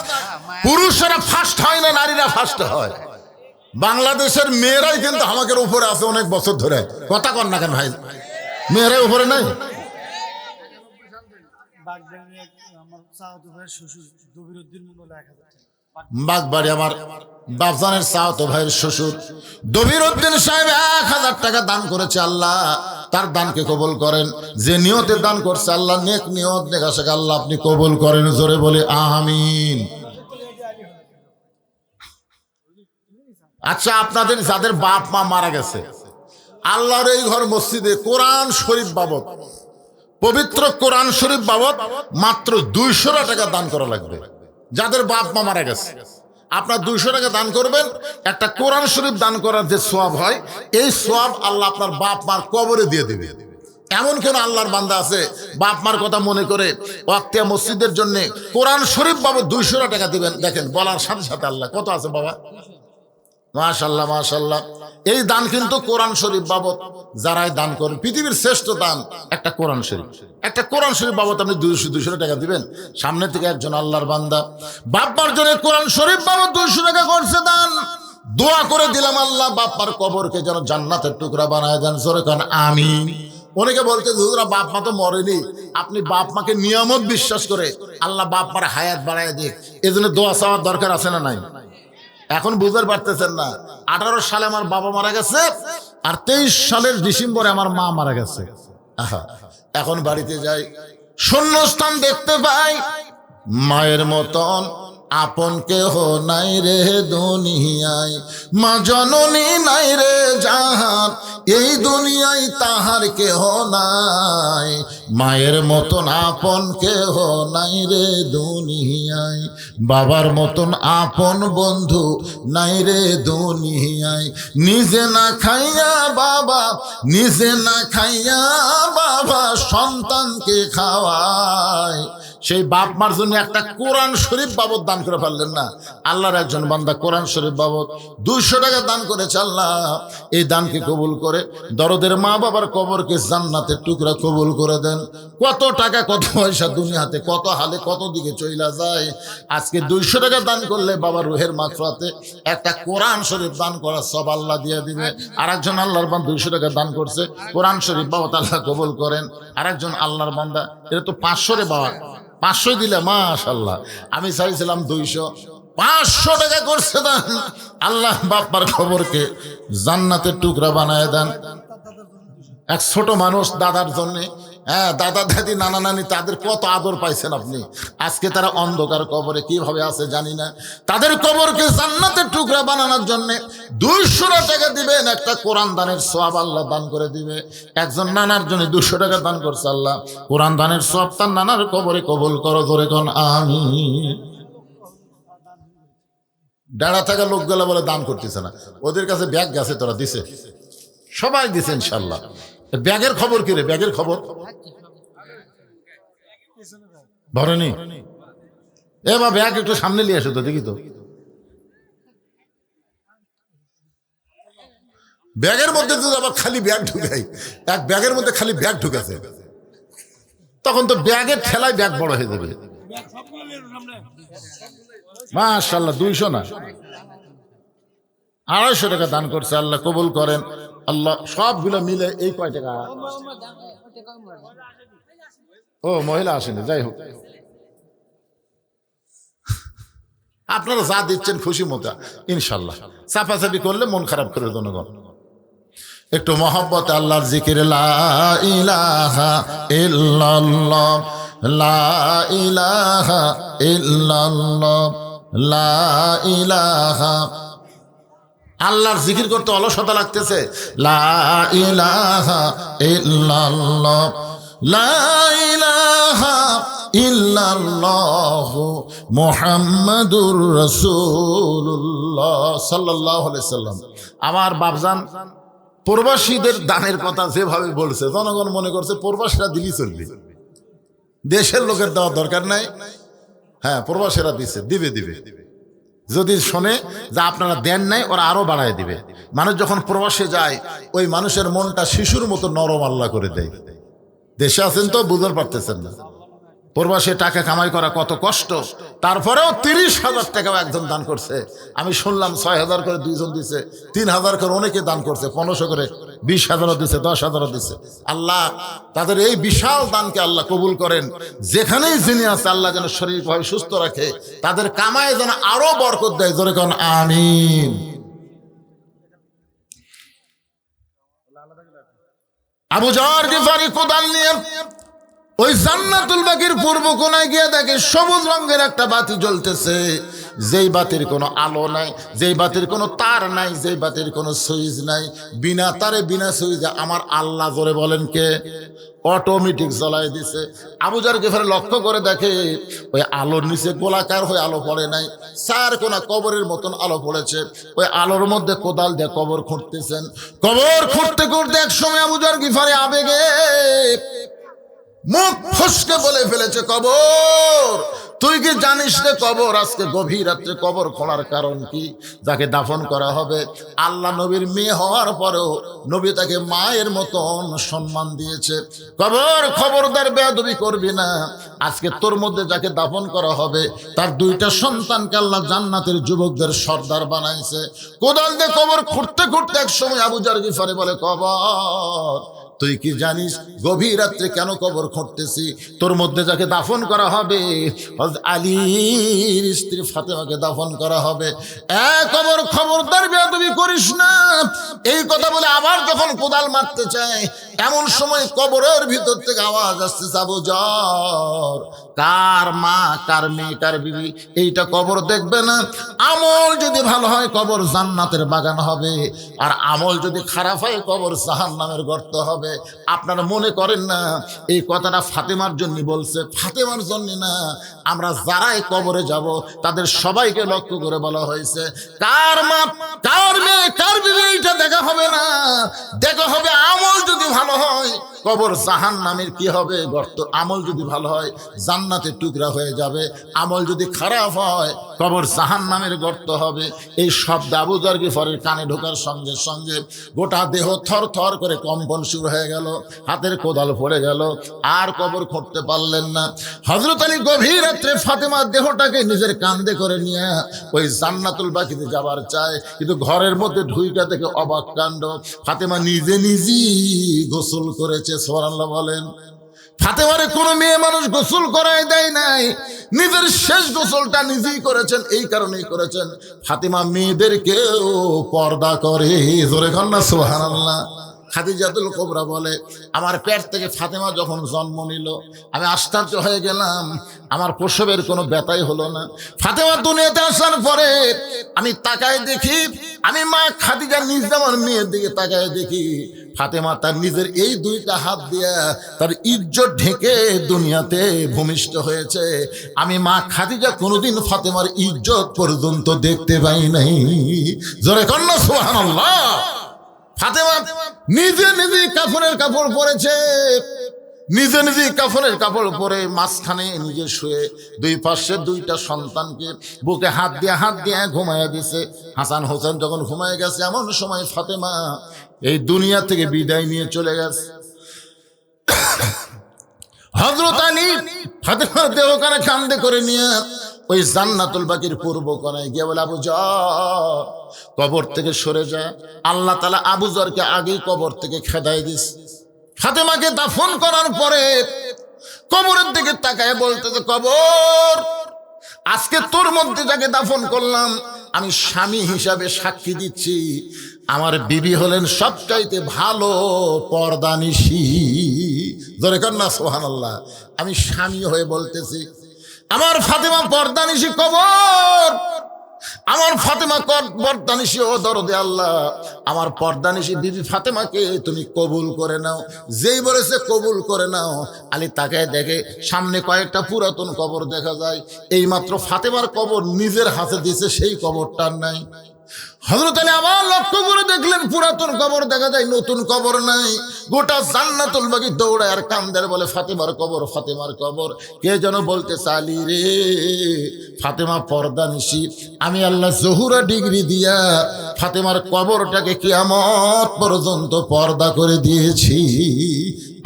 S1: পুরুষেরা ফার্স্ট হয় না নারীরা ফার্স্ট হয়। বাংলাদেশের মেয়েরাই কিন্তু আমাকে উপরে আছে অনেক বছর ধরে, কথা কন না কেন ভাই? মেয়েরাই উপরে নাই? বাগবাড়ি আমার বাপজানের চাওতো ভাইয়ের শ্বশুর দবির উদ্দিন সাহেব 1000 টাকা দান করেছে। আল্লাহ তার দানকে কবুল করেন। যে নিয়তে দান করছে আল্লাহ নেক নিয়ত নেকাশাকে আল্লাহ আপনি কবুল করেন। জোরে বলে আমিন। আচ্ছা, আপনাদের যাদের বাপ মা মারা গেছে, আল্লাহর এই ঘর মসজিদে কোরআন শরীফ বাবদ, পবিত্র কোরআন শরীফ বাবদ মাত্র 200 টাকা দান করা লাগবে। যাদের বাপ মা মারা গেছে আপনার 200 টাকা দান করবেন। একটা কোরআন শরীফ দান করার যে সওয়াব হয়, এই সওয়াব আল্লাহ আপনার বাপ মার কবরে দিয়ে দেবে। এমন কোন আল্লাহর বান্দা আছে বাপ মার কথা মনে করে ওয়াক্তিয়া মসজিদের জন্য কোরআন শরীফ বাবদ 200 টাকা দিবেন? দেখেন বলার সাথে সাথে আল্লাহ কত আছে বাবা, মাশাআল্লাহ মাশাআল্লাহ। এই দান কিন্তু কোরআন শরীফ বাবদ যারাই দান করেন, পৃথিবীর শ্রেষ্ঠ দান একটা কোরআন শরীফ। একটা কোরআন শরীফ বাবদ আপনি 200 টাকা দিবেন। সামনে থেকে একজন আল্লাহর বান্দা বাপ্পার জন্য কোরআন শরীফ বাবদ 200 টাকা করছে দান। দোয়া করে দিলাম আল্লাহ বাপ্পার কবরকে যেন জান্নাতের টুকরা বানায় দেন। জোরে কান আমিন। অনেকে বলতে হুজুরা বাপ মা তো মরেনি, আপনি বাপ মাকে নিয়ামত বিশ্বাস করে আল্লাহ বাপ মার হায়াত বাড়ায় দিক, এজন্য দোয়া চাওয়ার দরকার আছে না নাই? এখন বুঝতে পারতেছেন না? 18 সালে আমার বাবা মারা গেছে আর 23 সালের ডিসেম্বরে আমার মা মারা গেছে। এখন বাড়িতে যাই, শূন্যস্থান দেখতে পাই। মায়ের মতন আপন কেহ নাই রে দুনিয়ায়, মা জননী নাই রে জাহান, এই দুনিয়ায় তাহার কেহ নাই। মায়ের মতন আপন কেহ নাই রে দুনিয়ায়, বাবার মতন আপন বন্ধু নাই রে দুনিয়ায়। নিজে না খাইয়া বাবা, নিজে না খাইয়া বাবা সন্তানকে খাওয়ায়। সেই বাপ মার জন্য একটা কোরআন শরীফ বাবদ দান করে পারলেন না? আল্লাহর একজন বান্দা কোরআন শরীফ বাবদ 200 টাকা দান করেছে। আল্লাহ এই দানকে কবুল করে দরদের মা বাবার কবরকে জান্নাতের টুকরা কবুল করে দেন। কত টাকা কত পয়সা দুনিয়াতে কত হালে কত দিকে চইলা যায়। আজকে 200 টাকা দান করলে বাবার রুহের মাগফিরাতে একটা কোরআন শরীফ দান করার সব আল্লাহ দিয়ে দিবে। আর একজন আল্লাহর বান্দা 200 টাকা দান করছে, কোরআন শরীফ বাবদ আল্লাহ কবুল করেন। আর একজন আল্লাহর বান্দা, এটা তো 500 রে বাবা, 500 দিলে মাশাআল্লাহ। আমি চাইছিলাম 200, 500 টাকা করছে দান। আল্লাহ বাপ্পার খবরকে জান্নাতের টুকরা বানায় দেন। এক ছোট মানুষ দাদার জন্যে, হ্যাঁ দাদা দাদি নানা নানি তাদের কত আদর পাইছেন আপনি। আজকে তারা অন্ধকার কবরে কিভাবে আছে জানি না, তাদের কবরকে জান্নাতের টুকরা বানানোর জন্য 200 টাকা দিবেন। একটা কোরআন দানের সওয়াব আল্লাহ দান করে দিবে। একজন নানার জন্য 200 টাকা দান করছে, আল্লাহ কোরআন দানের সওয়াব তার নানার কবরে কবুল করো। ধরে কোন আমিন। ডাড়া থাকা লোকগুলা বলে দান করতেছে না, ওদের কাছে ব্যাগ গেছে, তোরা দিছে, সবাই দিছে ইনশাল্লাহ। ব্যাগের খবর কি রে? ব্যাগের খবর ভরেনি? এবার ব্যাগ একটু সামনে নিয়ে আসো তো দেখি তো। ব্যাগের মধ্যে যদি আবার খালি ব্যাগ ঢুকাই, এক ব্যাগের মধ্যে খালি ব্যাগ ঢুকাছে, তখন তো ব্যাগের ঠেলায় ব্যাগ বড় হয়ে যাবে। মাশাআল্লাহ, 200 না 250 টাকা দান করছে। আল্লাহ কবুল করেন। আল্লাহ সবগুলো মিলে এই কয় টাকা? ও মহিলা আসেনি, যাই হোক আপনারা যা দিচ্ছেন খুশি মতো ইনশাল্লাহ। চাপাচাপি করলে মন খারাপ করে জনগণ। একটু মহব্বতে আল্লাহর জিকির, লা ইলাহা ইল্লাল্লাহ, লা ইলাহা ইল্লাল্লাহ, লা ইলাহা। আল্লাহর জিকির করতে অলসতা লাগতেছে, লা ইলাহা ইল্লাল্লাহ, লা ইলাহা ইল্লাল্লাহু মুহাম্মাদুর রাসূলুল্লাহ সাল্লাল্লাহু আলাইহি সাল্লাম। আমার বাপজান প্রবাসীদের দানের কথা যেভাবে বলছে, জনগণ মনে করছে প্রবাসীরা দিলি চলবে, দেশের লোকের দেওয়ার দরকার নাই। হ্যাঁ, প্রবাসীরা দিছে, দিবে দিবে। যদি শোনে যে আপনারা দেন নাই, ওরা আরো বাড়ায় দিবে। মানুষ যখন প্রবাসে যায়, ওই মানুষের মনটা শিশুর মতো নরম আল্লাহ করে দেয়। দেশে আছেন তো বুঝতে পারতেছেন না, প্রবাসে টাকা কামাই করা কত কষ্ট, তারপরেও 30,000 টাকাও একজন দান করছে। আমি শুনলাম 6,000 করে দুইজন দিছে, 3,000 করে অনেকে দান করছে, 1500 করে, 20,000 দিছে, 10,000 দিছে। আল্লাহ তাদের এই বিশাল দানকে আল্লাহ কবুল করেন। যেখানেই যিনি আছে আল্লাহ যেন শরীরভাবে সুস্থ রাখে, তাদের কামায় যেন আরো বরকত দেয়। জোরে কোন আমিন। আবু যর গিফারি কোদাল নিয়ে ওই জান্নাতুল বাকির পূর্ব কোণায় গিয়ে দেখে সবুজ রঙের একটা বাতি জ্বলতেছে, যেই বাতির কোনো আলো নাই, যেই বাতির কোনো তার নাই, যেই বাতির কোনো সুইচ নাই, বিনা তারে বিনা সুইচে আমার আল্লাহ জোরে বলেন কে, অটোমেটিক জ্বলাই দিছে। আবু যর গিফারি লক্ষ্য করে দেখে ওই আলোর নিচে গোলাকার হয়ে আলো পড়ে নাই, চার কোনা কবরের মতন আলো পড়েছে। ওই আলোর মধ্যে কোদাল দিয়ে কবর খুঁড়তেছেন। কবর খুঁড়তে খুঁড়তে এক সময় আবু যর গিফারি আবেগে মুখ ফসকে বলে ফেলেছে, কবর তুই কি জানিস রে কবর আজকে গভীর রাত্রে কবর খোঁড়ার কারণ কি? যাকে দাফন করা হবে আল্লাহ নবীর মেয়ে হওয়ার পরেও নবী তাকে মায়ের মতন সম্মান দিয়েছে। কবর খবরদার বেয়াদবি করবি না। আজকে তোর মধ্যে যাকে দাফন করা হবে তার 2টা সন্তানকে আল্লাহ জান্নাতের যুবকদের সর্দার বানাইছে। কোদাল দিয়ে কবর খুঁড়তে খুঁড়তে এক সময় আবু যর গিফারি বলে, কবর তুই কি জানিস গভীর রাত্রে কেন কবর খুঁড়তেছি? তোর মধ্যে যাকে দাফন করা হবে হযরত আলীর স্ত্রী ফাতেমাকে দাফন করা হবে। কবর খবরদার বেয়াদবি করিস না। এই কথা বলে আবার যখন কোদাল মারতে চায় এমন সময় কবরের ভিতর থেকে আওয়াজ আসছে, আবু যর কার মা কার মেয়ে কার বিবি এইটা কবর দেখবে না। আমল যদি ভালো হয় কবর জান্নাতের বাগান হবে, আর আমল যদি খারাপ হয় কবর জাহান্নামের গর্ত হবে। আপনারা মনে করেন না এই কথাটা ফাতেমার জন্য বলছে? ফাতেমার জন্য না, আমরা যারাই কবরে যাব তাদের সবাইকে লক্ষ্য করে বলা হয়েছে, কার মা কার মেয়ে কার বিবি এইটা দেখা হবে না, দেখা হবে আমল যদি ভালো হয় কবর জাহান্নামের কি হবে, গর্ত। আমল যদি ভালো হয় জান্নাতের টুকরা হয়ে যাবে, আমল যদি খারাপ হয় কবর জাহান্নামের গর্ত হবে। এই শব্দ আবু যর গিফারির কানে ঢোকার সঙ্গে সঙ্গে গোটা দেহ থর থর করে কম্পন শুরু হয়ে গেল, হাতের কোদাল পড়ে গেল, আর কবর খুঁড়তে পারলেন না। হযরত আলী গভীর রাত্রে ফাতেমার দেহটাকে নিজের কাঁধে করে নিয়ে ওই জান্নাতুল বাকিতে যাবার চায়, কিন্তু ঘরের মধ্যে ঢুইকা থেকে অবাক কাণ্ড, ফাতেমা নিজে নিজেই গোসল করেছে। সুবহানাল্লাহ বলেন। ফাতেমারে কোনো মেয়ে মানুষ গোসল করায় দেয় নাই, নিজের শেষ গোসলটা নিজেই করেছেন। এই কারণেই করেছেন ফাতেমা মেয়েদেরকেও পর্দা করে। জোরে কর না সুবহানাল্লাহ। খাদিজাতুল কুবরা বলে, আমার পেট থেকে ফাতেমা যখন জন্ম নিল আমি আশ্চর্য হয়ে গেলাম, আমার প্রসবের কোনো ব্যথাই হলো না। ফাতেমা দুনিয়াতে আসার পরে আমি তাকায় দেখি, আমি মা খাদিজা নিজে আমার মেয়ের দিকে তাকায় দেখি ফাতেমা তার নিজের এই 2টা হাত দিয়া তার ইজ্জত ঢেকে দুনিয়াতে ভূমিষ্ঠ হয়েছে। আমি মা খাদিজা কোনোদিন ফাতেমার ইজ্জত পর্যন্ত দেখতে পাই নাই। জোরে কর না সুবহানাল্লাহ। ফাতেমা নিজে নিজে কাফনের কাপড় পরেছে, নিজে নিজে কাফনের কাপড় পরে মাঝখানে নিজে শুয়ে 2 পাশে 2টা সন্তানকে বুকে হাত দিয়ে ঘুমাইয়া দিছে। হাসান হোসেন যখন ঘুমায় গেছে এমন সময় ফাতেমা এই দুনিয়া থেকে বিদায় নিয়ে চলে গেছে। হযরত আলী ফাতেমার দেহখানা কাঁধে করে নিয়ে ওই জান্নাতুল বাকির পূর্ব কোণায় গিয়ে বলে, আবু যর কবর থেকে সরে যা। আল্লাহ তাআলা আবু যরকে আগেই কবর থেকে খেদাই দিছে। ফাতেমাকে দাফন করার পরে কবরের দিকে তাকায় বলতেছে, কবর আজকে তোর মধ্যে যাকে দাফন করলাম আমি স্বামী হিসাবে সাক্ষী দিচ্ছি, আমার বিবি হলেন সবচাইতে ভালো পর্দানিশী। জোরে কর না সুবহানাল্লাহ। আমি স্বামী হয়ে বলতেছি আমার ফাতেমা পর্দানিশী। কবর আমার ফাতেমা পর্দানিশী, ও দরদে আল্লাহ আমার পর্দানিশী বিবি ফাতেমাকে তুমি কবুল করে নাও। যেই বলেছে কবুল করে নাও, আলী তাকায় দেখে সামনে কয়েকটা পুরাতন কবর দেখা যায়। এইমাত্র ফাতেমার কবর নিজের হাতে দিয়েছে, সেই কবরটার নাই। হযরত আলী আবার লক্ষ্য করে দেখলেন পুরাতন কবর দেখা যায়, নতুন কবর নাই। গোটা জান্নাতুল বাকি দৌড়ায় আর কান্দার বলে, ফাতেমার কবর ফাতেমার কবর। কে যেন বলতে চালি রে ফাতেমা পর্দানিশী, আমি আল্লাহ জহুরা ডিগ্রি দিয়া ফাতেমার কবরটাকে কিয়ামত পর্যন্ত পর্দা করে দিয়েছি।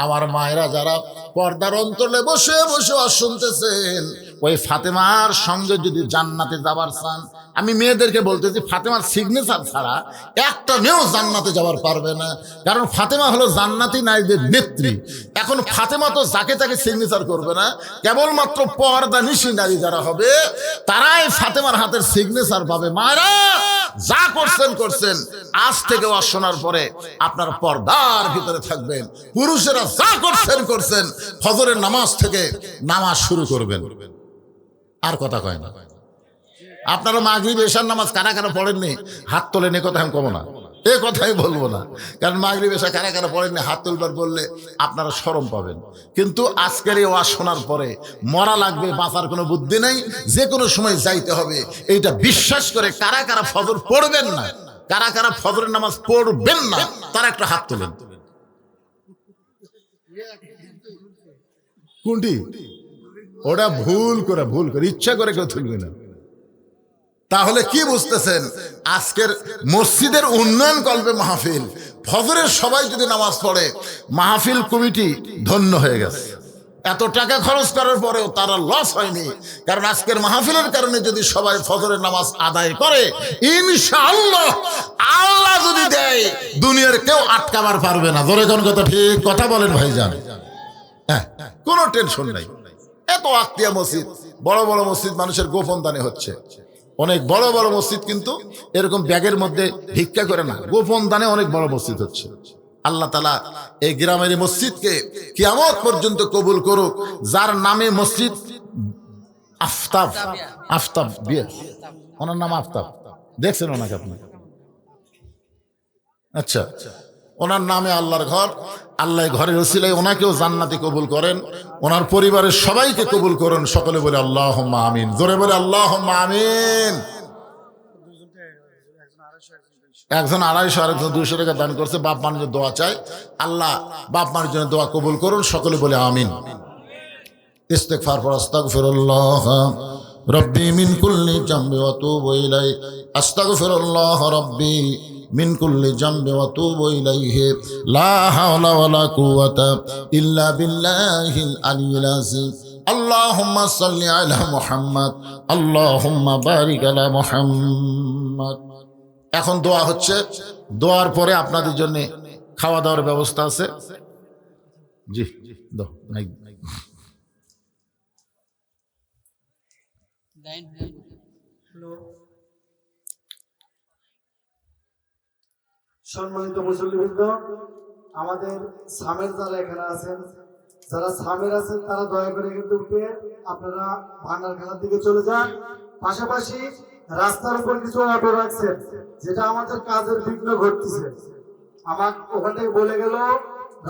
S1: আমার মায়েরা যারা পর্দার অন্তরে বসে বসে শুনতেছেন, ওই ফাতেমার সঙ্গে যদি জান্নাতে যাবার চান, আমি মেয়েদেরকে বলতেছি ফাতেমার সিগনেচার ছাড়া একটা মেয়েও জান্নাতে যাবার পারবে না। কারণ ফাতেমা হলো জান্নাতি নারীদের নেত্রী। এখন ফাতেমা তো যাকে তাকে সিগনেচার করবে না, কেবলমাত্র পর্দা নিশি নারী যারা হবে তারাই ফাতেমার হাতের সিগনেচার পাবে। মায়েরা যা করছেন করছেন, আজ থেকে ওয়াজ শোনার পরে আপনারা পর্দার ভিতরে থাকবেন। পুরুষেরা যা করছেন করছেন, ফজরের নামাজ থেকে নামাজ শুরু করবেন। আর কথা কয় না। আপনারা মাগরিব এশার নামাজ কারা কারা পড়েননি হাত তোলেন, এ কথা আমি কমো না, এ কথাই বলবো না। কারণ মাগরিব এশা কারা কারা পড়েননি হাত তুলবার বললে আপনারা শরম পাবেন। কিন্তু আজকের এই ওয়াজ শোনার পরে মরা লাগবে, বাঁচার কোনো বুদ্ধি নেই, যে কোনো সময় যাইতে হবে, এইটা বিশ্বাস করে কারা কারা ফজর পড়বেন না, কারা কারা ফজরের নামাজ পড়বেন না, তারা একটা হাত তোলেন। কোনটি? ওটা ভুল করে ইচ্ছা করে কেউ তুলবে না। তাহলে কি বুঝতেছেন? আজকের মসজিদের উন্নয়ন কল্পে মাহফিল, ফজরের সবাই যদি নামাজ পড়ে, মাহফিল কমিটি ধন্য হয়ে গেছে। এত টাকা খরচ করার পরেও তারা লস হয়নি। কারণ আজকের মাহফিলের কারণে যদি সবাই ফজরের নামাজ আদায় করে, ইনশাআল্লাহ আল্লাহ যদি দেয়, দুনিয়ার কেউ আটকাবার পারবে না। ধরে কোন কথা ঠিক কথা বলেন ভাইজান? হ্যাঁ, কোনো টেনশন নাই। এত আক্তিয়া মসজিদ, বড় বড় মসজিদ মানুষের গোপন দানে হচ্ছে। অনেক বড় বড় মসজিদ কিন্তু এরকম ব্যাগের মধ্যে ভিক্ষা করে না, গোপন দানে অনেক বড় মসজিদ হচ্ছে। আল্লাহ তাআলা এই গ্রামের মসজিদকে কিয়ামত পর্যন্ত কবুল করুক। যার নামে মসজিদ আফতাব বিয়ে, ওনার নাম আফতাব, দেখছেন ওনাকে আপনি? আচ্ছা, ওনার নামে আল্লাহর ঘর, আল্লাহ ঘরের ওসিলায় ওনাকেও জান্নাতে কবুল করেন, ওনার পরিবারের সবাইকে কবুল করেন। সকলে বলে আল্লাহুম্মা আমিন, জোরে বলে আল্লাহুম্মা আমিন। একজন 250, আরেকজন 200 টাকা দান করছে। বাপ মার জন্য দোয়া চাই, আল্লাহ বাপ মার জন্য দোয়া কবুল করুন। সকলে বলে আমিন। ইস্তিগফার পর আস্তাগফিরুল্লাহ রাব্বি মিন কুল্লি জামবি ওয়া তুবু ইলাইহি, আস্তাগফিরুল্লাহ রাব্বি মিন কুল্লি জামবি ওয়া তুবু ইলাইহি, লা হাওলা ওয়ালা কুওয়াতা ইল্লা বিল্লাহিল আলিয়্যিল আযীম। আল্লাহুম্মা সাল্লি আলা মুহাম্মদ, আল্লাহুম্মা বারিক আলা মুহাম্মদ। এখন দোয়া হচ্ছে, দোয়ার পরে আপনাদের জন্য খাওয়া দাওয়ার ব্যবস্থা আছে। জি, দাও।
S2: সম্মানিত মুসল্লিবৃন্দ, আমাদের সামের যারা এখানে আছেন, যারা সামের আছেন, তারা দয়া করে কিন্তু উঠে আপনারা ভান্ডারখানার দিকে চলে যান। পাশাপাশি রাস্তার উপর কিছু অটো রাখছেন, যেটা আমাদের কাজের বিঘ্ন ঘটতেছে। আমার ওখান থেকে বলে গেল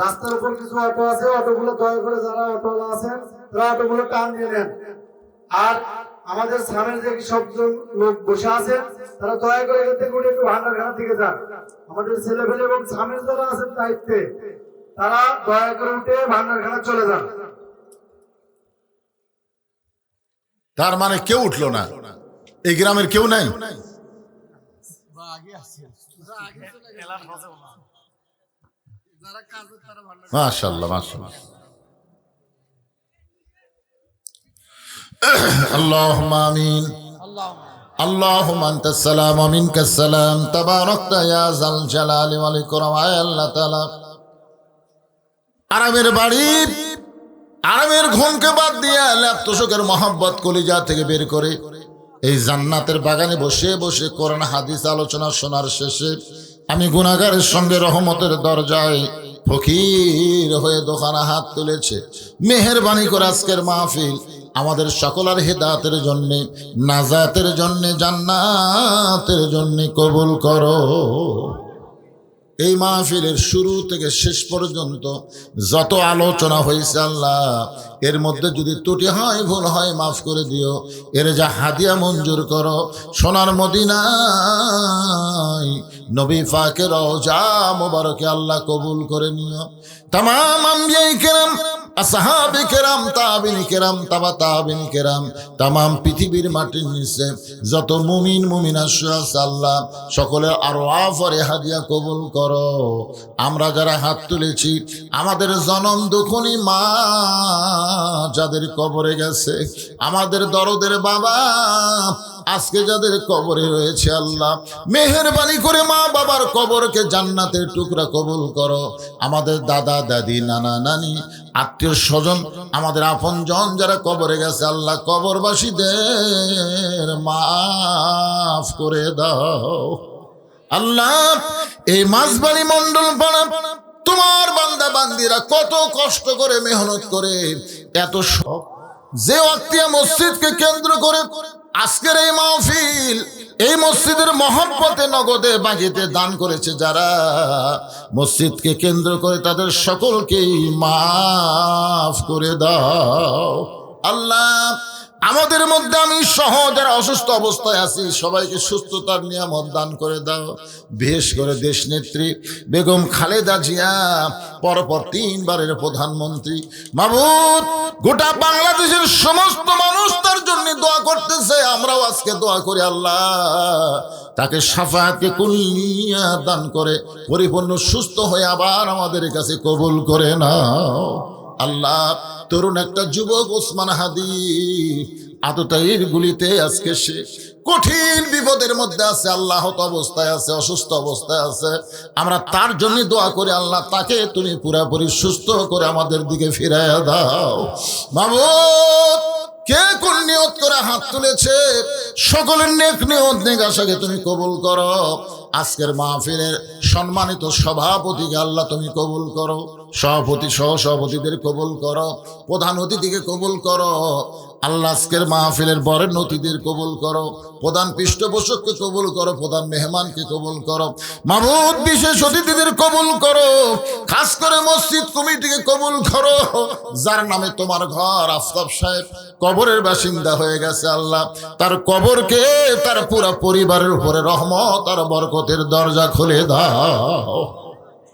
S2: রাস্তার উপর কিছু অটো আছে, অটোগুলো দয়া করে যারা অটোওয়ালা আছেন তারা অটোগুলো টান দিয়ে নেন। আর আমাদের সামনে যে সবজন লোক বসে আছেন, তারা দয়া করে এখান থেকে উঠে একটু ভান্ডারখানার দিকে যান। আমাদের ছেলেপেলে এবং সামনে যারা আছেন দায়িত্বে, তারা দয়া করে উঠে ভান্ডারখানা চলে যান।
S1: তার মানে কেউ উঠলো না, এই গ্রামের কেউ নাই। মাশাআল্লাহ, মাশাআল্লাহ। আল্লাহুম্মা আমিন। আল্লাহুম্মা আনতাস সালাম ওয়া মিনকাস সালাম, তাবারাকতা ইয়া যাল জালালি ওয়াল ইকরাম। আয় আল্লাহ তাআলা, আরামের বাড়ি, আরামের ঘুমকে বাদ দিয়ে ল্যাপতোষকের মহব্বত কলিজা থেকে বের করে এই জান্নাতের বাগানে বসে বসে কোরআন হাদিস আলোচনা শোনার শেষে আমি গুনাহগারের সঙ্গে রহমতের দরজায় ফকির হয়ে দোকানে হাত তুলেছে। মেহেরবানি করে আজকের মাহফিল আমাদের সকলের হিদায়াতের জন্যে, নাজাতের জন্যে, জান্নাতের জন্যে কবুল করো। এই মাহফিলের শুরু থেকে শেষ পর্যন্ত যত আলোচনা হয়েছে আল্লাহ, এর মধ্যে যদি ত্রুটি হয়, ভুল হয়, মাফ করে দিও। এর যা হাদিয়া মঞ্জুর করো, সোনার মদিনায় নবী পাকের রওজা মোবারকে আল্লাহ কবুল করে নিও। তামাম আম্বিয়ায়ে কেরাম আসহাবে কেরাম, তাবিনী কেরাম, তাবা তাবিনী কেরাম, তামাম পৃথিবীর মাটির নিচে যত মুমিন মুমিনা আছে আল্লাহ সকলের আরওয়াফরে হাদিয়া কবুল করো। আমরা যারা হাত তুলেছি আমাদের জনম দুখনি মা যাদের কবরে গেছে, আমাদের দরদের বাবা আজকে যাদের কবরে রয়েছে আল্লাহ মেহেরবানি করে মা বাবার কবরকে জান্নাতের টুকরা কবুল করো। আমাদের দাদা দাদি নানা নানি আত্মীয় স্বজন আমাদের আপনজন যারা কবরে গেছে আল্লাহ কবরবাসীদের মাফ করে দাও আল্লাহ। এই মাঝবাড়ি মন্ডল পাড়া তোমার বান্দা বান্দিরা কত কষ্ট করে মেহনত করে এত সব যে ওয়াক্তিয়া মসজিদকে কেন্দ্র করে আজকের এই মাহফিল, এই মসজিদের মহব্বতে নগদে বাকিতে দান করেছে যারা মসজিদকে কেন্দ্র করে তাদের সকলকেই মাফ করে দাও আল্লাহ। আমাদের মধ্যে আমি সহ যারা অসুস্থ অবস্থায় আছি সবাইকে সুস্থতার নিয়ামত দান করে দাও। বিশেষ করে দেশ নেত্রী বেগম খালেদা জিয়া পরপর 3 বারের প্রধানমন্ত্রী, মাবুদ গোটা বাংলাদেশের সমস্ত মানুষ তার জন্য দোয়া করতেছে, আমরাও আজকে দোয়া করি আল্লাহ তাকে শাফায়াতকে কুল্লিয়া দান করে পরিপূর্ণ সুস্থ হয়ে আবার আমাদের কাছে কবুল করে নাও আল্লাহ। তরুণ একটা যুবক ওসমান হাদি আততায়ীর গুলিতে আজকে সে কঠিন বিপদের মধ্যে আছে, আল্লাহত অবস্থায় আছে, অসুস্থ অবস্থায় আছে। আমরা তার জন্য দোয়া করি আল্লাহ তাকে তুমি পুরোপুরি সুস্থ করে আমাদের দিকে ফিরাইয়া দাও মাবুদ। কে কোন নিয়ত করে হাত তুলেছে সকলের নেক নিয়ত নেক আশাকে তুমি কবুল করো। আজকের মাহফিলের সম্মানিত সভাপতিকে আল্লাহ তুমি কবুল করো, সভাপতি সহ সভাপতিদের কবুল করো, প্রধান অতিথিকে কবুল করো আল্লাহ। আজকের মাহফিলের বরেণ্য অতিথিদের কবুল করো, প্রধান পৃষ্ঠপোষককে কবুল করো, প্রধান মেহমানকে কবুল করো মাবুদ। বিশেষ অতিথিদের কবুল করো, খাস করে মসজিদ কমিটিকে কবুল করো যার নামে তোমার ঘর আফতাব সাহেব কবরের বাসিন্দা হয়ে গেছে আল্লাহ তার কবরকে তার পুরা পরিবারের উপরে রহমত আর বরকতের দরজা খুলে দাও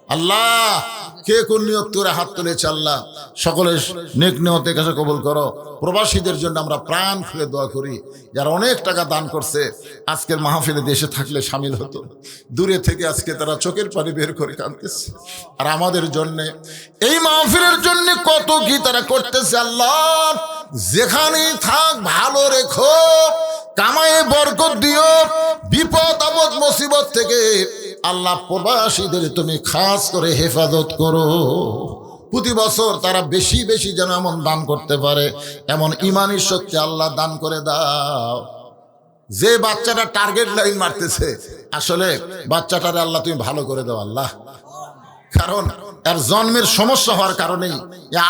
S1: আল্লাহ। কে কোন নিয়ত করে হাত তুলেছে আল্লাহ সকলের নেক নিয়তের কাছে কবুল করো। প্রবাসীদের জন্য আমরা প্রাণ খুলে দোয়া করি যারা অনেক টাকা দান করছে, আজকের মাহফিলে দেশে থাকলে শামিল হতো, দূরে থেকে আজকে তারা চোখের পানি বের করে কাঁদতেছে। আর আমাদের জন্য এই মাহফিলের জন্য কত কি তারা করতেছে আল্লাহ। যেখানেই থাক ভালো রেখো, কামায়ে বরকত দিও, বিপদ আপদ মুসিবত থেকে আল্লাহ প্রবাসীদের তুমি খাস করে হেফাজত করো। প্রতি বছর তারা বেশি বেশি যেন এমন দান করতে পারে, এমন ইমানি শক্তি আল্লাহ দান করে দাও। যে বাচ্চাটা টার্গেট লাইন মারতেছে আসলে বাচ্চাটারে আল্লাহ তুমি ভালো করে দাও আল্লাহ, কারণ এর জন্মের সমস্যা হওয়ার কারণেই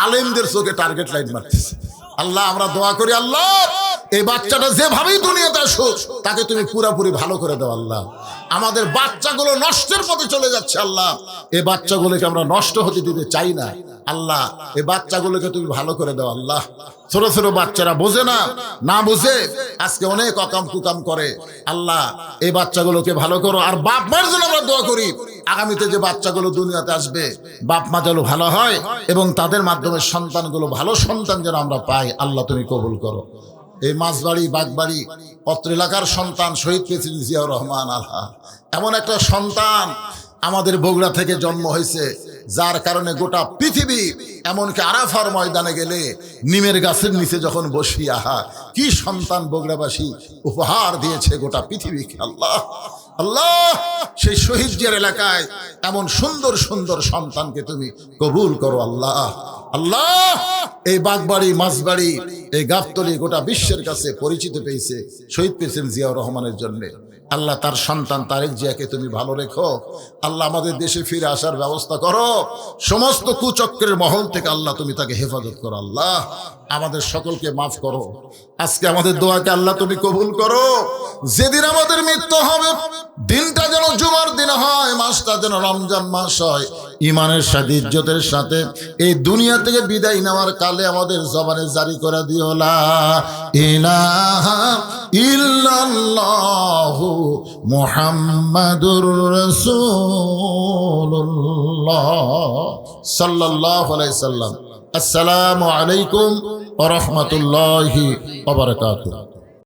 S1: আলেমদের চোখে টার্গেট লাইন মারতেছে আল্লাহ। আমরা দোয়া করি আল্লাহ এই বাচ্চাটা যেভাবেই দুনিয়াতে আসুক তাকে তুমি পুরোপুরি ভালো করে দাও আল্লাহ। আমাদের বাচ্চাগুলো নষ্টের পথে চলে যাচ্ছে আল্লাহ, এই বাচ্চাগুলোকে আমরা নষ্ট হতে দিতে চাই না আল্লাহ। এই বাচ্চাগুলোকে তুমি ভালো করে দাও আল্লাহ। ছোট ছোট বাচ্চারা বোঝে না, না বুঝে আজকে অনেক অকাম কুকাম করে আল্লাহ। এই বাচ্চাগুলোকে ভালো করো। আর বাপ মার জন্য আমরা দোয়া করি আগামীতে যে বাচ্চাগুলো দুনিয়াতে আসবে বাপ মা যেন ভালো হয় এবং তাদের মাধ্যমে সন্তানগুলো ভালো সন্তান যেন আমরা পাই আল্লাহ তুমি কবুল করো। এই মাছবাড়ি বাগবাড়ি অত্র এলাকার সন্তান শহীদ প্রেসিডেন্ট জিয়াউর রহমান আল্লাহ, এমন একটা সন্তান আমাদের বগুড়া থেকে জন্ম হয়েছে যার কারণে গোটা পৃথিবী, এমনকি আরাফার ময়দানে গেলে নিমের গাছের নিচে যখন বসি আহা কি সন্তান বগুড়াবাসী উপহার দিয়েছে গোটা পৃথিবীকে আল্লাহ। আল্লাহ সেই শহীদ জিয়ার এলাকায় এমন সুন্দর সুন্দর সন্তানকে তুমি কবুল করো আল্লাহ। আল্লাহ এই বাগবাড়ি মাছবাড়ি এই গাবতলী গোটা বিশ্বের কাছে পরিচিত পেয়েছে শহীদ প্রেসিডেন্ট জিয়াউর রহমানের জন্য আল্লাহ। তার সন্তান তারেক জিয়াকে তুমি ভালো রেখো আল্লাহ, আমাদের দেশে ফিরে আসার ব্যবস্থা করো, সমস্ত কুচক্রের মহল থেকে আল্লাহ তুমি তাকে হেফাজত করো আল্লাহ। আমাদের সকলকে মাফ করো, আজকে আমাদের দোয়াকে আল্লাহ তুমি কবুল করো। যেদিন আমাদের মৃত্যু হবে দিনটা যেন জুমার দিন হয়, মাসটা যেন রমজান মাস হয়, ইমানের সাথে ইজ্জতের সাথে এই দুনিয়া থেকে বিদায় নেওয়ার কালে আমাদের জবানে জারি করে দিও লা ইলাহা ইল্লাল্লাহু মুহাম্মাদুর রাসূলুল্লাহ সাল্লাল্লাহু আলাইহি সাল্লাম। আসসালামু আলাইকুম ওয়া রাহমাতুল্লাহি ওয়া বারাকাতুহু।